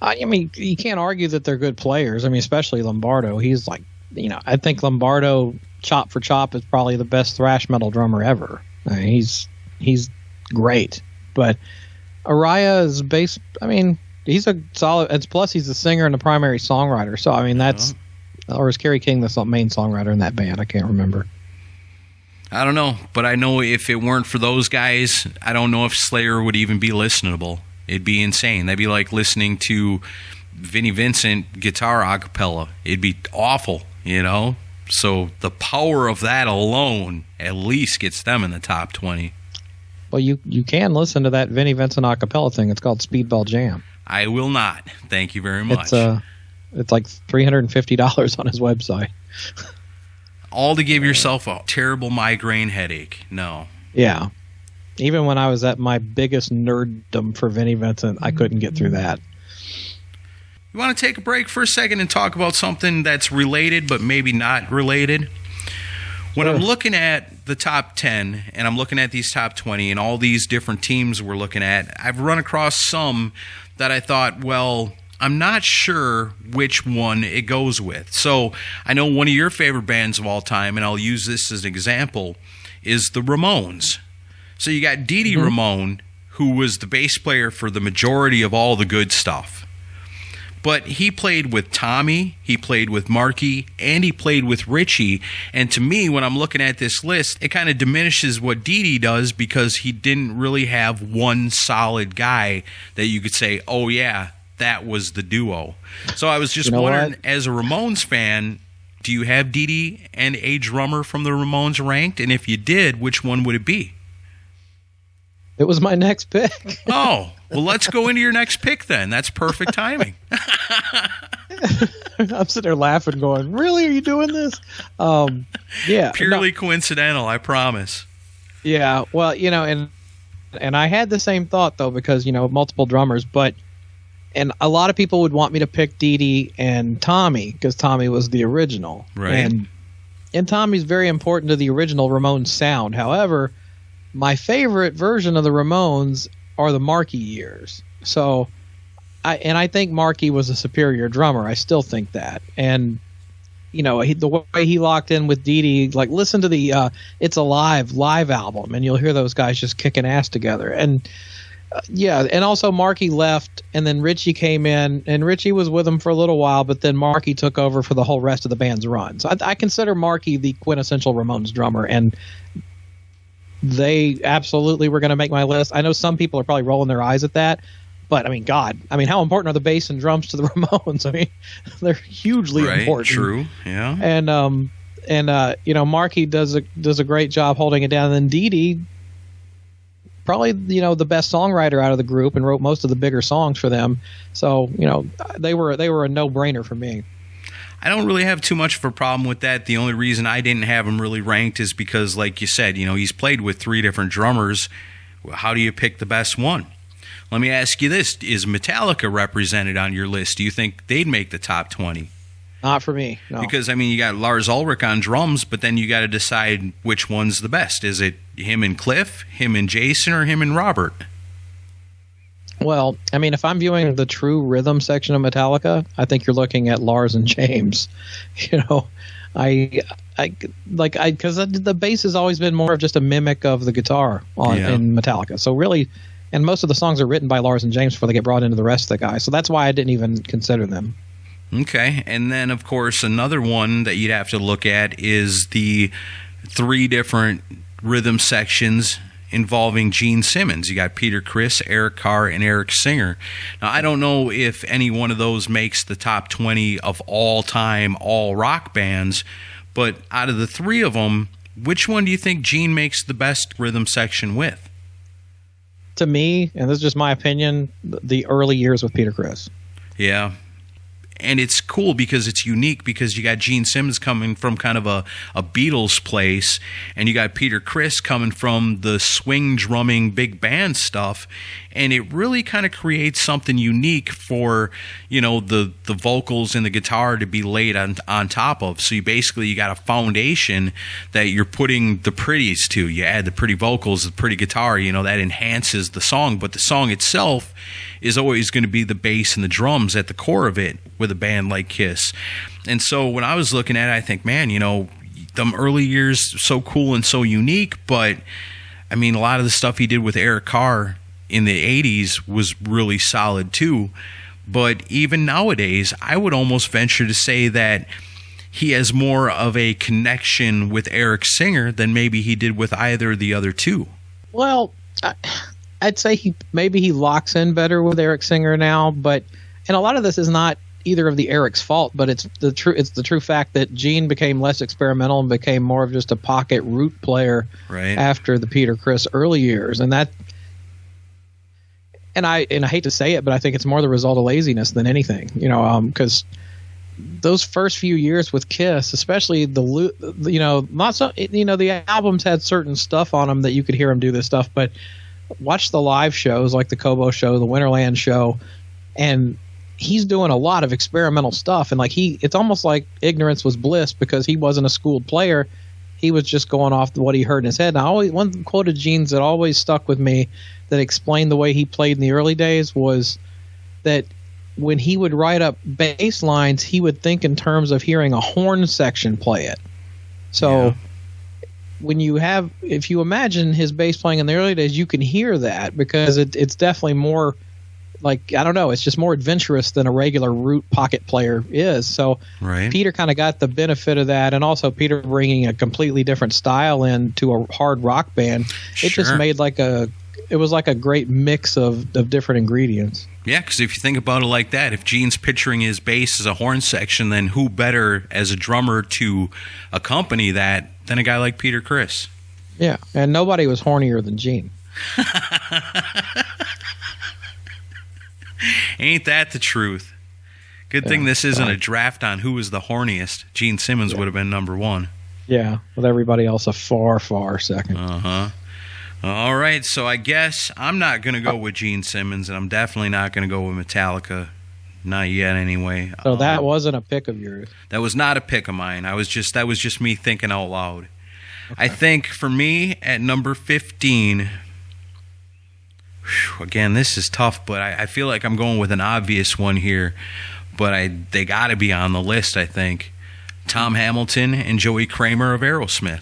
I mean, you can't argue that they're good players. I mean, especially Lombardo. He's like, I think Lombardo, chop for chop, is probably the best thrash metal drummer ever. I mean, he's great. But Araya is bass. I mean, he's a solid. And plus, he's the singer and the primary songwriter. So I mean, that's or is Kerry King the main songwriter in that band? I can't remember. I don't know, but I know if it weren't for those guys, I don't know if Slayer would even be listenable. It'd be insane. That'd be like listening to Vinnie Vincent guitar a cappella. It'd be awful, So the power of that alone at least gets them in the top 20. Well, you can listen to that Vinnie Vincent a cappella thing. It's called Speedball Jam. I will not. Thank you very much. It's like $350 on his website. All to give yourself a terrible migraine headache. No. Yeah. Even when I was at my biggest nerddom for Vinnie Vincent, I couldn't get through that. You want to take a break for a second and talk about something that's related but maybe not related? When I'm looking at the top 10 and I'm looking at these top 20 and all these different teams we're looking at, I've run across some that I thought, well, I'm not sure which one it goes with. So I know one of your favorite bands of all time, and I'll use this as an example, is the Ramones. So you got Dee Dee Ramone, who was the bass player for the majority of all the good stuff. But he played with Tommy, he played with Marky, and he played with Richie. And to me, when I'm looking at this list, it kind of diminishes what Dee Dee does because he didn't really have one solid guy that you could say, oh yeah, that was the duo. So I was just wondering, as a Ramones fan, do you have Dee Dee and a drummer from the Ramones ranked? And if you did, which one would it be? It was my next pick. Oh, well, let's go into your next pick then. That's perfect timing. I'm sitting there laughing going, really? Are you doing this? Yeah. Purely coincidental, I promise. Yeah, well, and I had the same thought, though, because, multiple drummers, and a lot of people would want me to pick Dee Dee and Tommy because Tommy was the original. Right. And Tommy's very important to the original Ramones sound. However, my favorite version of the Ramones are the Marky years. So, I think Marky was a superior drummer. I still think that. And, the way he locked in with Dee Dee, like listen to the It's Alive live album, and you'll hear those guys just kicking ass together. And, and also Marky left, and then Richie came in, and Richie was with him for a little while, but then Marky took over for the whole rest of the band's run. So I consider Marky the quintessential Ramones drummer, and they absolutely were going to make my list. I know some people are probably rolling their eyes at that, But I mean, God, how important are the bass and drums to the Ramones? I mean, they're hugely important. True, yeah. And Marky does a great job holding it down. And then Dee Dee, probably the best songwriter out of the group, and wrote most of the bigger songs for them. So they were a no-brainer for me. I don't really have too much of a problem with that. The only reason I didn't have him really ranked is because, like you said, he's played with 3 different drummers. How do you pick the best one? Let me ask you this. Is Metallica represented on your list? Do you think they'd make the top 20? Not for me, no. Because, you got Lars Ulrich on drums, but then you got to decide which one's the best. Is it him and Cliff, him and Jason, or him and Robert? Well, if I'm viewing the true rhythm section of Metallica, I think you're looking at Lars and James. Because the bass has always been more of just a mimic of the guitar in Metallica. So really, and most of the songs are written by Lars and James before they get brought into the rest of the guys. So that's why I didn't even consider them. Okay, and then of course another one that you'd have to look at is the 3 different rhythm sections involving Gene Simmons. You got Peter Criss, Eric Carr, and Eric Singer. Now, I don't know if any one of those makes the top 20 of all time, all rock bands, but out of the 3 of them, which one do you think Gene makes the best rhythm section with? To me, and this is just my opinion, the early years with Peter Criss. Yeah. And it's cool because it's unique because you got Gene Simmons coming from kind of a Beatles place, and you got Peter Criss coming from the swing drumming big band stuff, and it really kind of creates something unique for the vocals and the guitar to be laid on top of. So you got a foundation that you're putting the pretties to. You add the pretty vocals, the pretty guitar, that enhances the song, but the song itself is always going to be the bass and the drums at the core of it with a band like Kiss. And so when I was looking at it, I think, man, them early years, so cool and so unique, but a lot of the stuff he did with Eric Carr in the 80s was really solid too. But even nowadays, I would almost venture to say that he has more of a connection with Eric Singer than maybe he did with either of the other 2. Well, I'd say he locks in better with Eric Singer now, and a lot of this is not either of the Eric's fault, but it's the true fact that Gene became less experimental and became more of just a pocket root player after the Peter Criss early years, and I hate to say it, but I think it's more the result of laziness than anything, because those first few years with Kiss, especially the albums had certain stuff on them that you could hear him do this stuff, but watch the live shows like the Kobo show, the Winterland show, and he's doing a lot of experimental stuff. And it's almost like ignorance was bliss because he wasn't a schooled player. He was just going off what he heard in his head. And one quote of Gene's that always stuck with me that explained the way he played in the early days was that when he would write up bass lines, he would think in terms of hearing a horn section play it. So if you imagine his bass playing in the early days, you can hear that because it's definitely more it's just more adventurous than a regular root pocket player is. So Peter kind of got the benefit of that, and also Peter bringing a completely different style into a hard rock band. It just made it was like a great mix of different ingredients. Yeah, because if you think about it like that, if Gene's picturing his bass as a horn section, then who better as a drummer to accompany that than a guy like Peter Criss? Yeah, and nobody was hornier than Gene. Ain't that the truth? Good thing this isn't a draft on who is the horniest. Gene Simmons would have been number 1. Yeah, with everybody else a far, far second. All right, so I guess I'm not going to go with Gene Simmons, and I'm definitely not going to go with Metallica. Not yet, anyway. So that wasn't a pick of yours? That was not a pick of mine. That was just me thinking out loud. Okay. I think for me, at number 15... Again, this is tough, but I feel like I'm going with an obvious one here. But they got to be on the list, I think. Tom Hamilton and Joey Kramer of Aerosmith.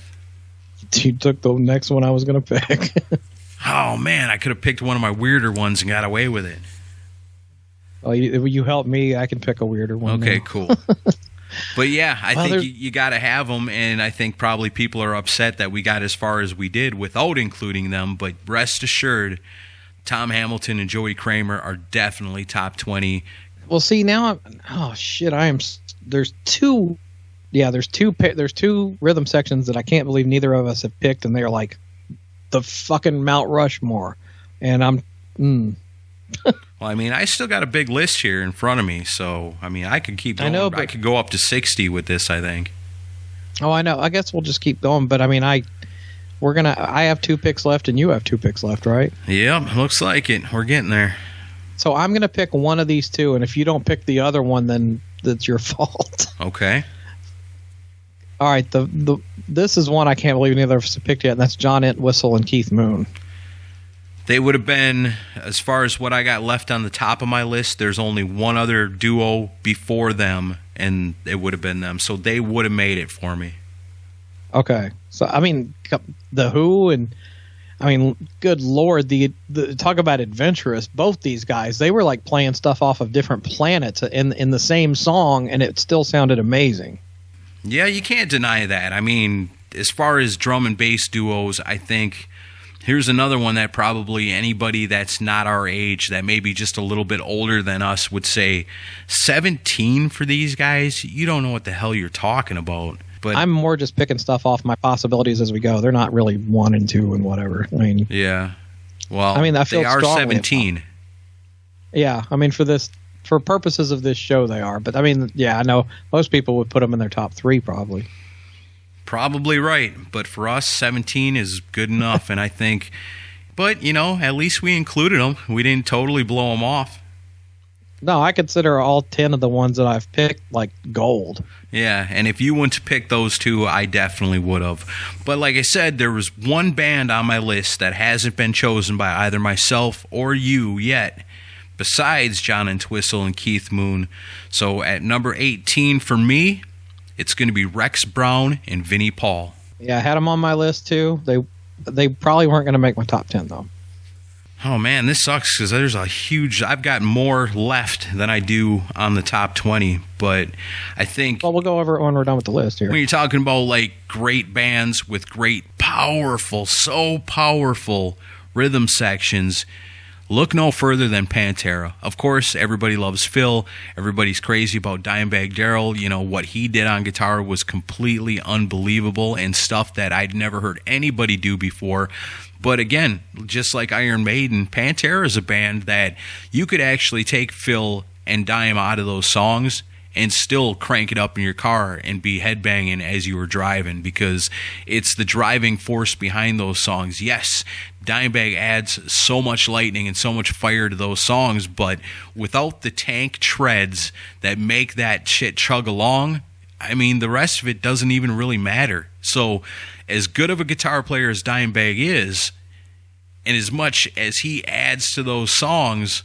You took the next one I was going to pick. Oh, man, I could have picked one of my weirder ones and got away with it. Oh, you helped me. I can pick a weirder one. Okay, now. Cool. But yeah, I think you got to have them, and I think probably people are upset that we got as far as we did without including them. But rest assured, Tom Hamilton and Joey Kramer are definitely top 20. Well, see, now there's two rhythm sections that I can't believe neither of us have picked, and they're like the fucking Mount Rushmore. And Well, I mean, I still got a big list here in front of me, so I mean, I could keep going. I know, but I could go up to 60 with this, I think. Oh, I know. I guess we'll just keep going, but I mean, I have 2 picks left and you have 2 picks left, right? Yep, looks like it. We're getting there. So I'm going to pick one of these 2, and if you don't pick the other one, then that's your fault. Okay. All right, this is one I can't believe neither of us have picked yet, and that's John Entwistle and Keith Moon. They would have been, as far as what I got left on the top of my list, there's only one other duo before them, and it would have been them. So they would have made it for me. Okay. So, I mean, The Who and, I mean, good Lord, the talk about adventurous, both these guys, they were like playing stuff off of different planets in the same song, and it still sounded amazing. Yeah, you can't deny that. I mean, as far as drum and bass duos, I think here's another one that probably anybody that's not our age, that maybe just a little bit older than us, would say 17 for these guys. You don't know what the hell you're talking about. But I'm more just picking stuff off my possibilities as we go. They're not really 1 and 2 and whatever. I mean, yeah. Well, I mean, I feel they are strongly 17. Yeah, I mean, for purposes of this show, they are. But I mean, yeah, I know most people would put them in their top 3 probably. Probably right, but for us, 17 is good enough, and I think, but, you know, at least we included them. We didn't totally blow them off. No, I consider all 10 of the ones that I've picked like gold. Yeah, and if you went to pick those 2, I definitely would have. But like I said, there was one band on my list that hasn't been chosen by either myself or you yet, besides John Entwistle and Keith Moon. So at number 18 for me, it's going to be Rex Brown and Vinnie Paul. Yeah, I had them on my list too. They probably weren't going to make my top 10 though. Oh man, this sucks because there's I've got more left than I do on the top 20, but I think... Well, we'll go over it when we're done with the list here. When you're talking about like great bands with great so powerful rhythm sections, look no further than Pantera. Of course, everybody loves Phil. Everybody's crazy about Dimebag Darrell. You know, what he did on guitar was completely unbelievable and stuff that I'd never heard anybody do before. But again, just like Iron Maiden, Pantera is a band that you could actually take Phil and Dime out of those songs and still crank it up in your car and be headbanging as you were driving, because it's the driving force behind those songs. Yes, Dimebag adds so much lightning and so much fire to those songs, but without the tank treads that make that shit chug along, I mean, the rest of it doesn't even really matter. So as good of a guitar player as Dimebag is, and as much as he adds to those songs,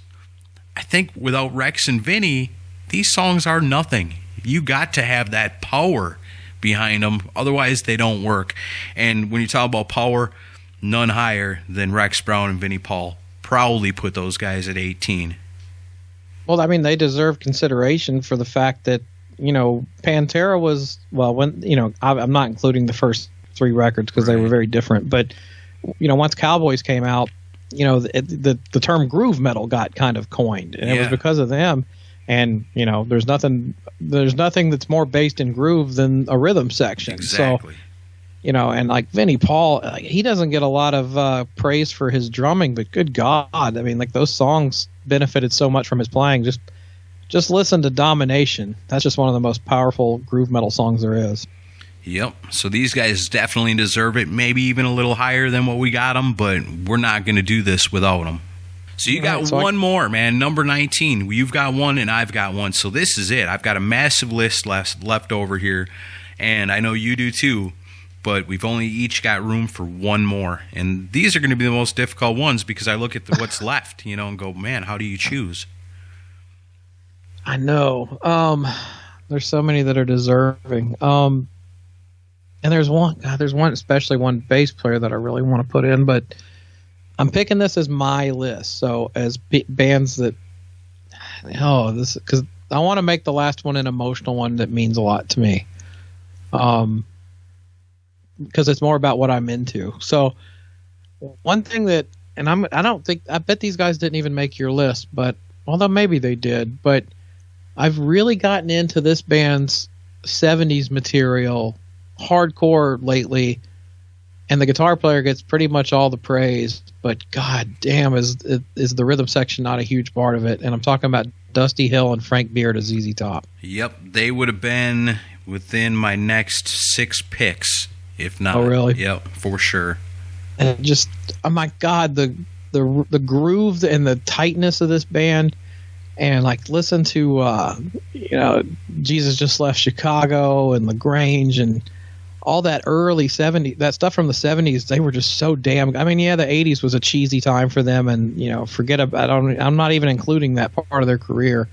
I think without Rex and Vinny, these songs are nothing. You got to have that power behind them, otherwise they don't work. And when you talk about power, none higher than Rex Brown and Vinnie Paul. Proudly put those guys at 18. Well, I mean, they deserve consideration for the fact that, you know, Pantera was, well, when, you know, I'm not including the first 3 records because they were very different, but, you know, once Cowboys came out, you know, the term groove metal got kind of coined, and it was because of them. And, you know, there's nothing that's more based in groove than a rhythm section. Exactly. So, you know, and like Vinnie Paul, he doesn't get a lot of praise for his drumming, but good God, I mean, like those songs benefited so much from his playing. Just listen to Domination. That's just one of the most powerful groove metal songs there is. Yep. So these guys definitely deserve it. Maybe even a little higher than what we got them, but we're not going to do this without them. So you got one more, man. Number 19. You've got one and I've got one. So this is it. I've got a massive list left over here, and I know you do too, but we've only each got room for one more. And these are going to be the most difficult ones because I look at what's left, you know, and go, man, how do you choose? I know. There's so many that are deserving. And there's one, especially one bass player that I really want to put in, but I'm picking this as my list. So as bands that, because I want to make the last one an emotional one that means a lot to me. Because it's more about what I'm into. So one thing that and I bet these guys didn't even make your list, but although maybe they did, but I've really gotten into this band's 70s material hardcore lately, and the guitar player gets pretty much all the praise, but god damn is the rhythm section not a huge part of it. And I'm talking about Dusty Hill and Frank Beard as ZZ Top. Yep, they would have been within my next 6 picks, if not. Oh, really? Yep, for sure. And just, oh my god, the groove and the tightness of this band, and like listen to Jesus Just Left Chicago and LaGrange and all that early 70s, that stuff from the 70s. They were just so damn. I mean, yeah, the 80s was a cheesy time for them, and forget about. I'm not even including that part of their career.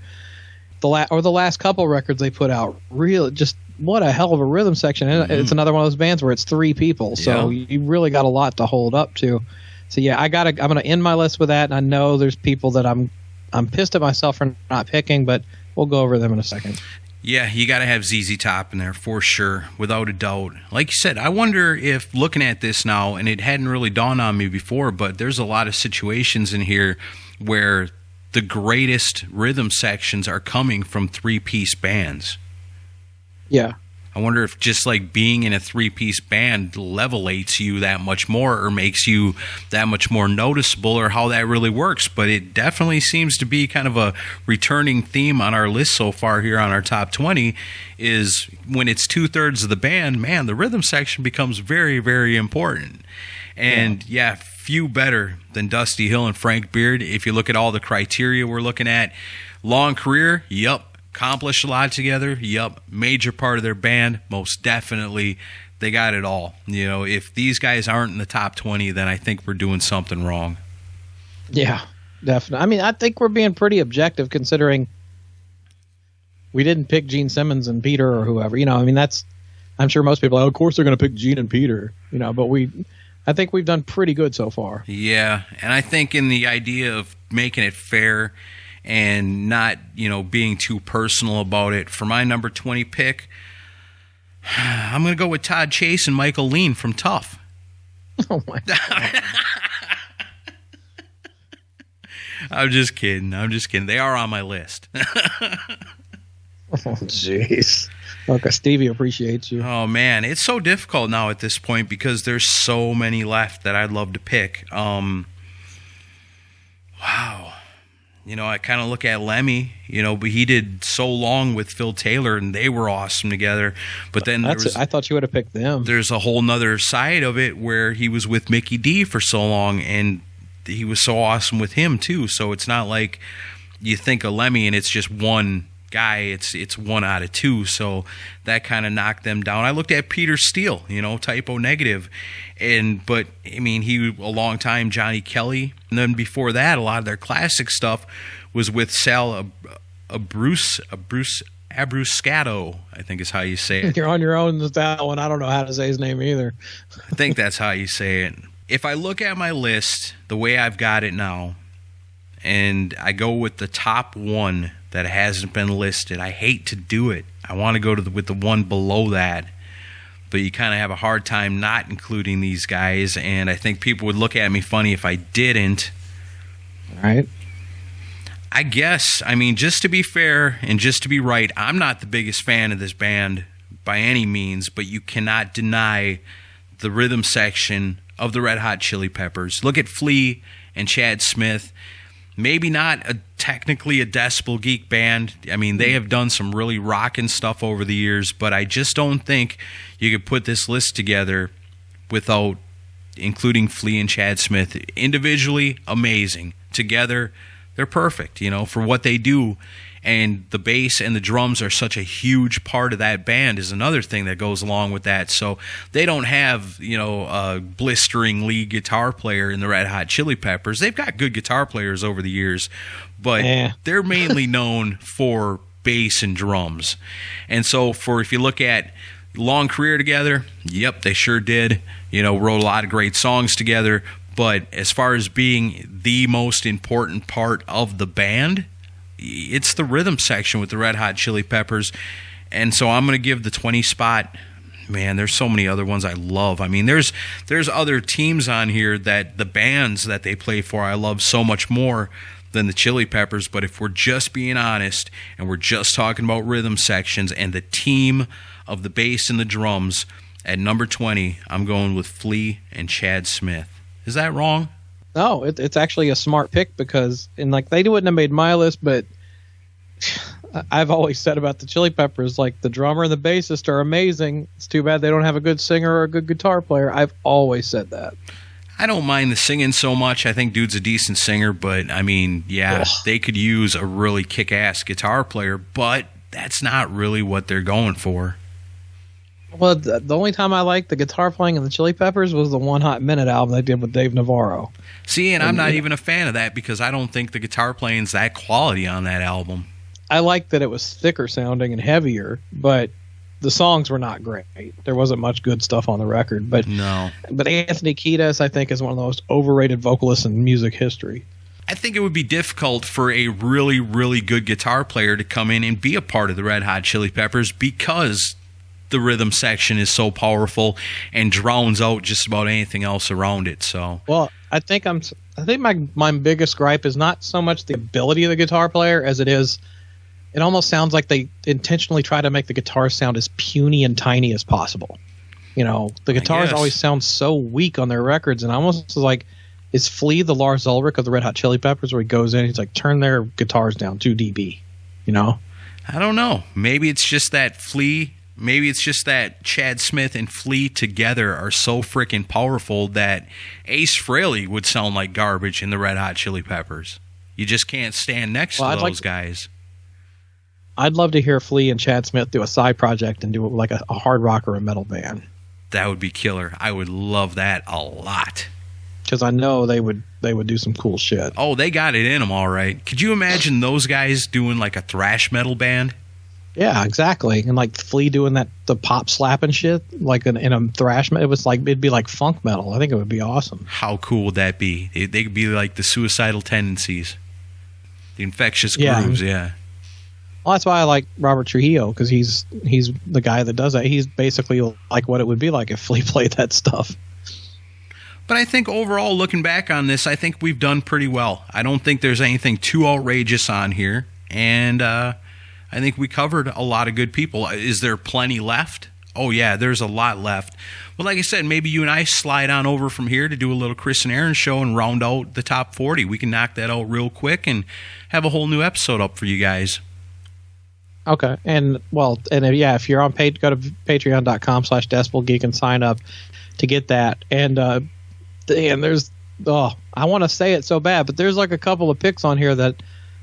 The last couple records they put out, really just. What a hell of a rhythm section. And it's another one of those bands where it's 3 people. So you really got a lot to hold up to. So yeah, I'm going to end my list with that. And I know there's people that I'm pissed at myself for not picking, but we'll go over them in a second. Yeah, you got to have ZZ Top in there for sure, without a doubt. Like you said, I wonder if looking at this now, and it hadn't really dawned on me before, but there's a lot of situations in here where the greatest rhythm sections are coming from 3-piece bands. Yeah. I wonder if just like being in a 3-piece band levelates you that much more or makes you that much more noticeable, or how that really works. But it definitely seems to be kind of a returning theme on our list so far here on our top 20 is when it's 2/3 of the band, man, the rhythm section becomes very, very important. And yeah, few better than Dusty Hill and Frank Beard. If you look at all the criteria we're looking at, long career, yep. Accomplished a lot together, yep. Major part of their band, most definitely. They got it all. If these guys aren't in the top 20, then I think we're doing something wrong. Yeah, definitely. I mean, I think we're being pretty objective considering we didn't pick Gene Simmons and Peter or whoever. I mean, I'm sure most people, of course they're going to pick Gene and Peter, but I think we've done pretty good so far. Yeah, and I think in the idea of making it fair and not, being too personal about it, for my number 20 pick, I'm going to go with Todd Chase and Michael Lean from Tough. Oh, my God. I'm just kidding. They are on my list. Oh, jeez. Okay, Stevie appreciates you. Oh, man. It's so difficult now at this point because there's so many left that I'd love to pick. Wow. I kind of look at Lemmy, but he did So Long with Phil Taylor, and they were awesome together. But then I thought you would have picked them. There's a whole nother side of it where he was with Mickey D for so long, and he was so awesome with him too. So it's not like you think of Lemmy and it's just one guy. It's 1 out of 2. So that kind of knocked them down. I looked at Peter Steele, Typo Negative, but I mean, he a long time Johnny Kelly, and then before that, a lot of their classic stuff was with Sal Abruscato, I think is how you say it. You're on your own with that one. I don't know how to say his name either. I think that's how you say it. If I look at my list the way I've got it now, and I go with the top one that hasn't been listed, I hate to do it. I want to go with the one below that, but you kind of have a hard time not including these guys, and I think people would look at me funny if I didn't. All right. I guess, just to be fair and just to be right, I'm not the biggest fan of this band by any means, but you cannot deny the rhythm section of the Red Hot Chili Peppers. Look at Flea and Chad Smith. Maybe not technically a Decibel Geek band. They have done some really rockin' stuff over the years, but I just don't think you could put this list together without including Flea and Chad Smith. Individually, amazing. Together, they're perfect, for what they do. And the bass and the drums are such a huge part of that band is another thing that goes along with that. So they don't have, a blistering lead guitar player in the Red Hot Chili Peppers. They've got good guitar players over the years, but they're mainly known for bass and drums. And so if you look at long career together, yep, they sure did. Wrote a lot of great songs together. But as far as being the most important part of the band, it's the rhythm section with the Red Hot Chili Peppers. And so I'm going to give the 20 spot, Man, there's so many other ones I love. I mean, there's other teams on here that the bands that they play for I love so much more than the Chili Peppers. But if we're just being honest and we're just talking about rhythm sections and the team of the bass and the drums, at number 20, I'm going with Flea and Chad Smith. Is that wrong? No, it's actually a smart pick because, and like they wouldn't have made my list, but I've always said about the Chili Peppers, like the drummer and the bassist are amazing. It's too bad they don't have a good singer or a good guitar player. I've always said that. I don't mind the singing so much. I think dude's a decent singer, but I mean, yeah, they could use a really kick-ass guitar player, but that's not really what they're going for. Well, the only time I liked the guitar playing in the Chili Peppers was the One Hot Minute album they did with Dave Navarro. See, and I'm not even a fan of that because I don't think the guitar playing's that quality on that album. I liked that it was thicker sounding and heavier, but the songs were not great. There wasn't much good stuff on the record. But no. But Anthony Kiedis, I think, is one of the most overrated vocalists in music history. I think it would be difficult for a really, really good guitar player to come in and be a part of the Red Hot Chili Peppers because the rhythm section is so powerful and drowns out just about anything else around it. So, well, I think my biggest gripe is not so much the ability of the guitar player as it is. It almost sounds like they intentionally try to make the guitar sound as puny and tiny as possible. You know, the guitars always sound so weak on their records, and I almost was like, is Flea the Lars Ulrich of the Red Hot Chili Peppers, where he goes in, he's like, turn their guitars down 2 dB, you know? I don't know. Maybe it's just that Flea, maybe it's just that Chad Smith and Flea together are so freaking powerful that Ace Frehley would sound like garbage in the Red Hot Chili Peppers. You just can't stand next to those guys. I'd love to hear Flea and Chad Smith do a side project and do like a hard rock or a metal band. That would be killer. I would love that a lot. Because I know they would do some cool shit. Oh, they got it in them, all right. Could you imagine those guys doing like a thrash metal band? Yeah, exactly. And like Flea doing the pop slapping shit like in a thrash metal. It'd be like funk metal. I think it would be awesome. How cool would that be? They could be like the Suicidal Tendencies, the Infectious Grooves. Yeah. Well, that's why I like Robert Trujillo, because he's the guy that does that. He's basically like what it would be like if Flea played that stuff. But I think overall, looking back on this, I think we've done pretty well. I don't think there's anything too outrageous on here, and I think we covered a lot of good people. Is there plenty left? Oh, yeah, there's a lot left. But like I said, maybe you and I slide on over from here to do a little Chris and Aaron show and round out the top 40. We can knock that out real quick and have a whole new episode up for you guys. Okay, if you're on page, go to patreon.com/Decibel Geek and sign up to get that. And there's, I want to say it so bad, but there's like a couple of picks on here that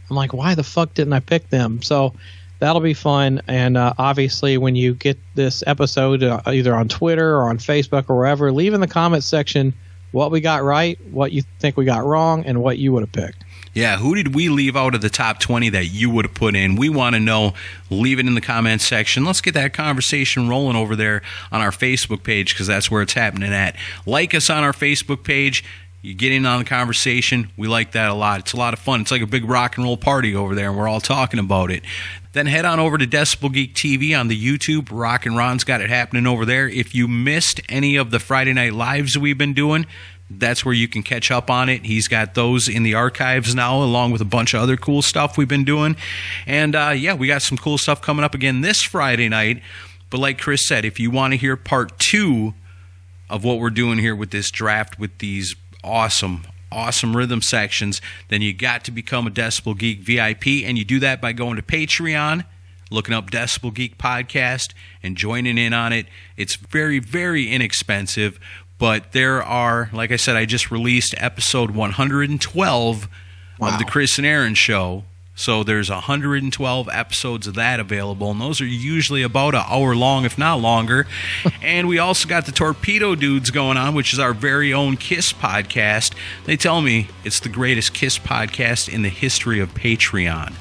I'm like, why the fuck didn't I pick them? So that'll be fun. And obviously, when you get this episode, either on Twitter or on Facebook or wherever, leave in the comments section what we got right, what you think we got wrong, and what you would have picked. Yeah, who did we leave out of the top 20 that you would have put in? We want to know. Leave it in the comments section. Let's get that conversation rolling over there on our Facebook page, because that's where it's happening at. Like us on our Facebook page. You get in on the conversation. We like that a lot. It's a lot of fun. It's like a big rock and roll party over there, and we're all talking about it. Then head on over to Decibel Geek TV on the YouTube. Rock and Ron's got it happening over there. If you missed any of the Friday Night Lives we've been doing, that's where you can catch up on it. He's got those in the archives now, along with a bunch of other cool stuff we've been doing. And, we got some cool stuff coming up again this Friday night. But like Chris said, if you want to hear part 2 of what we're doing here with this draft, with these awesome rhythm sections, then you got to become a Decibel Geek VIP. And you do that by going to Patreon, looking up Decibel Geek Podcast, and joining in on it. It's very, very inexpensive. But there are, like I said, I just released episode 112 of the Chris and Aaron Show. So there's 112 episodes of that available, and those are usually about an hour long, if not longer. And we also got the Torpedo Dudes going on, which is our very own Kiss podcast. They tell me it's the greatest Kiss podcast in the history of Patreon.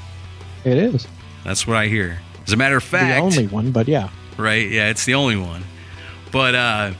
It is. That's what I hear. As a matter of fact... The only one, but yeah. Right, yeah, it's the only one. But,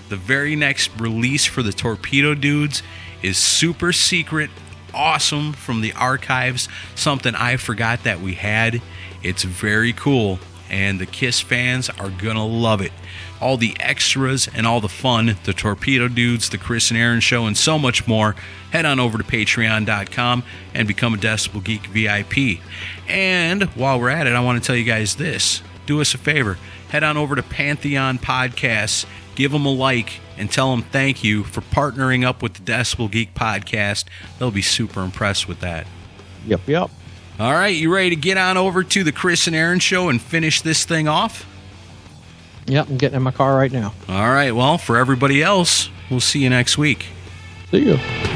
the very next release for the Torpedo Dudes is super secret, awesome, from the archives, something I forgot that we had. It's very cool, and the Kiss fans are gonna love it. All the extras and all the fun, the Torpedo Dudes, the Chris and Aaron Show, and so much more, head on over to patreon.com and become a Decibel Geek VIP. And while we're at it, I want to tell you guys this. Do us a favor. Head on over to Pantheon Podcasts, give them a like, and tell them thank you for partnering up with the Decibel Geek Podcast. They'll be super impressed with that. Yep. All right, you ready to get on over to the Chris and Aaron Show and finish this thing off? Yep, I'm getting in my car right now. All right, well, for everybody else, we'll see you next week. See you.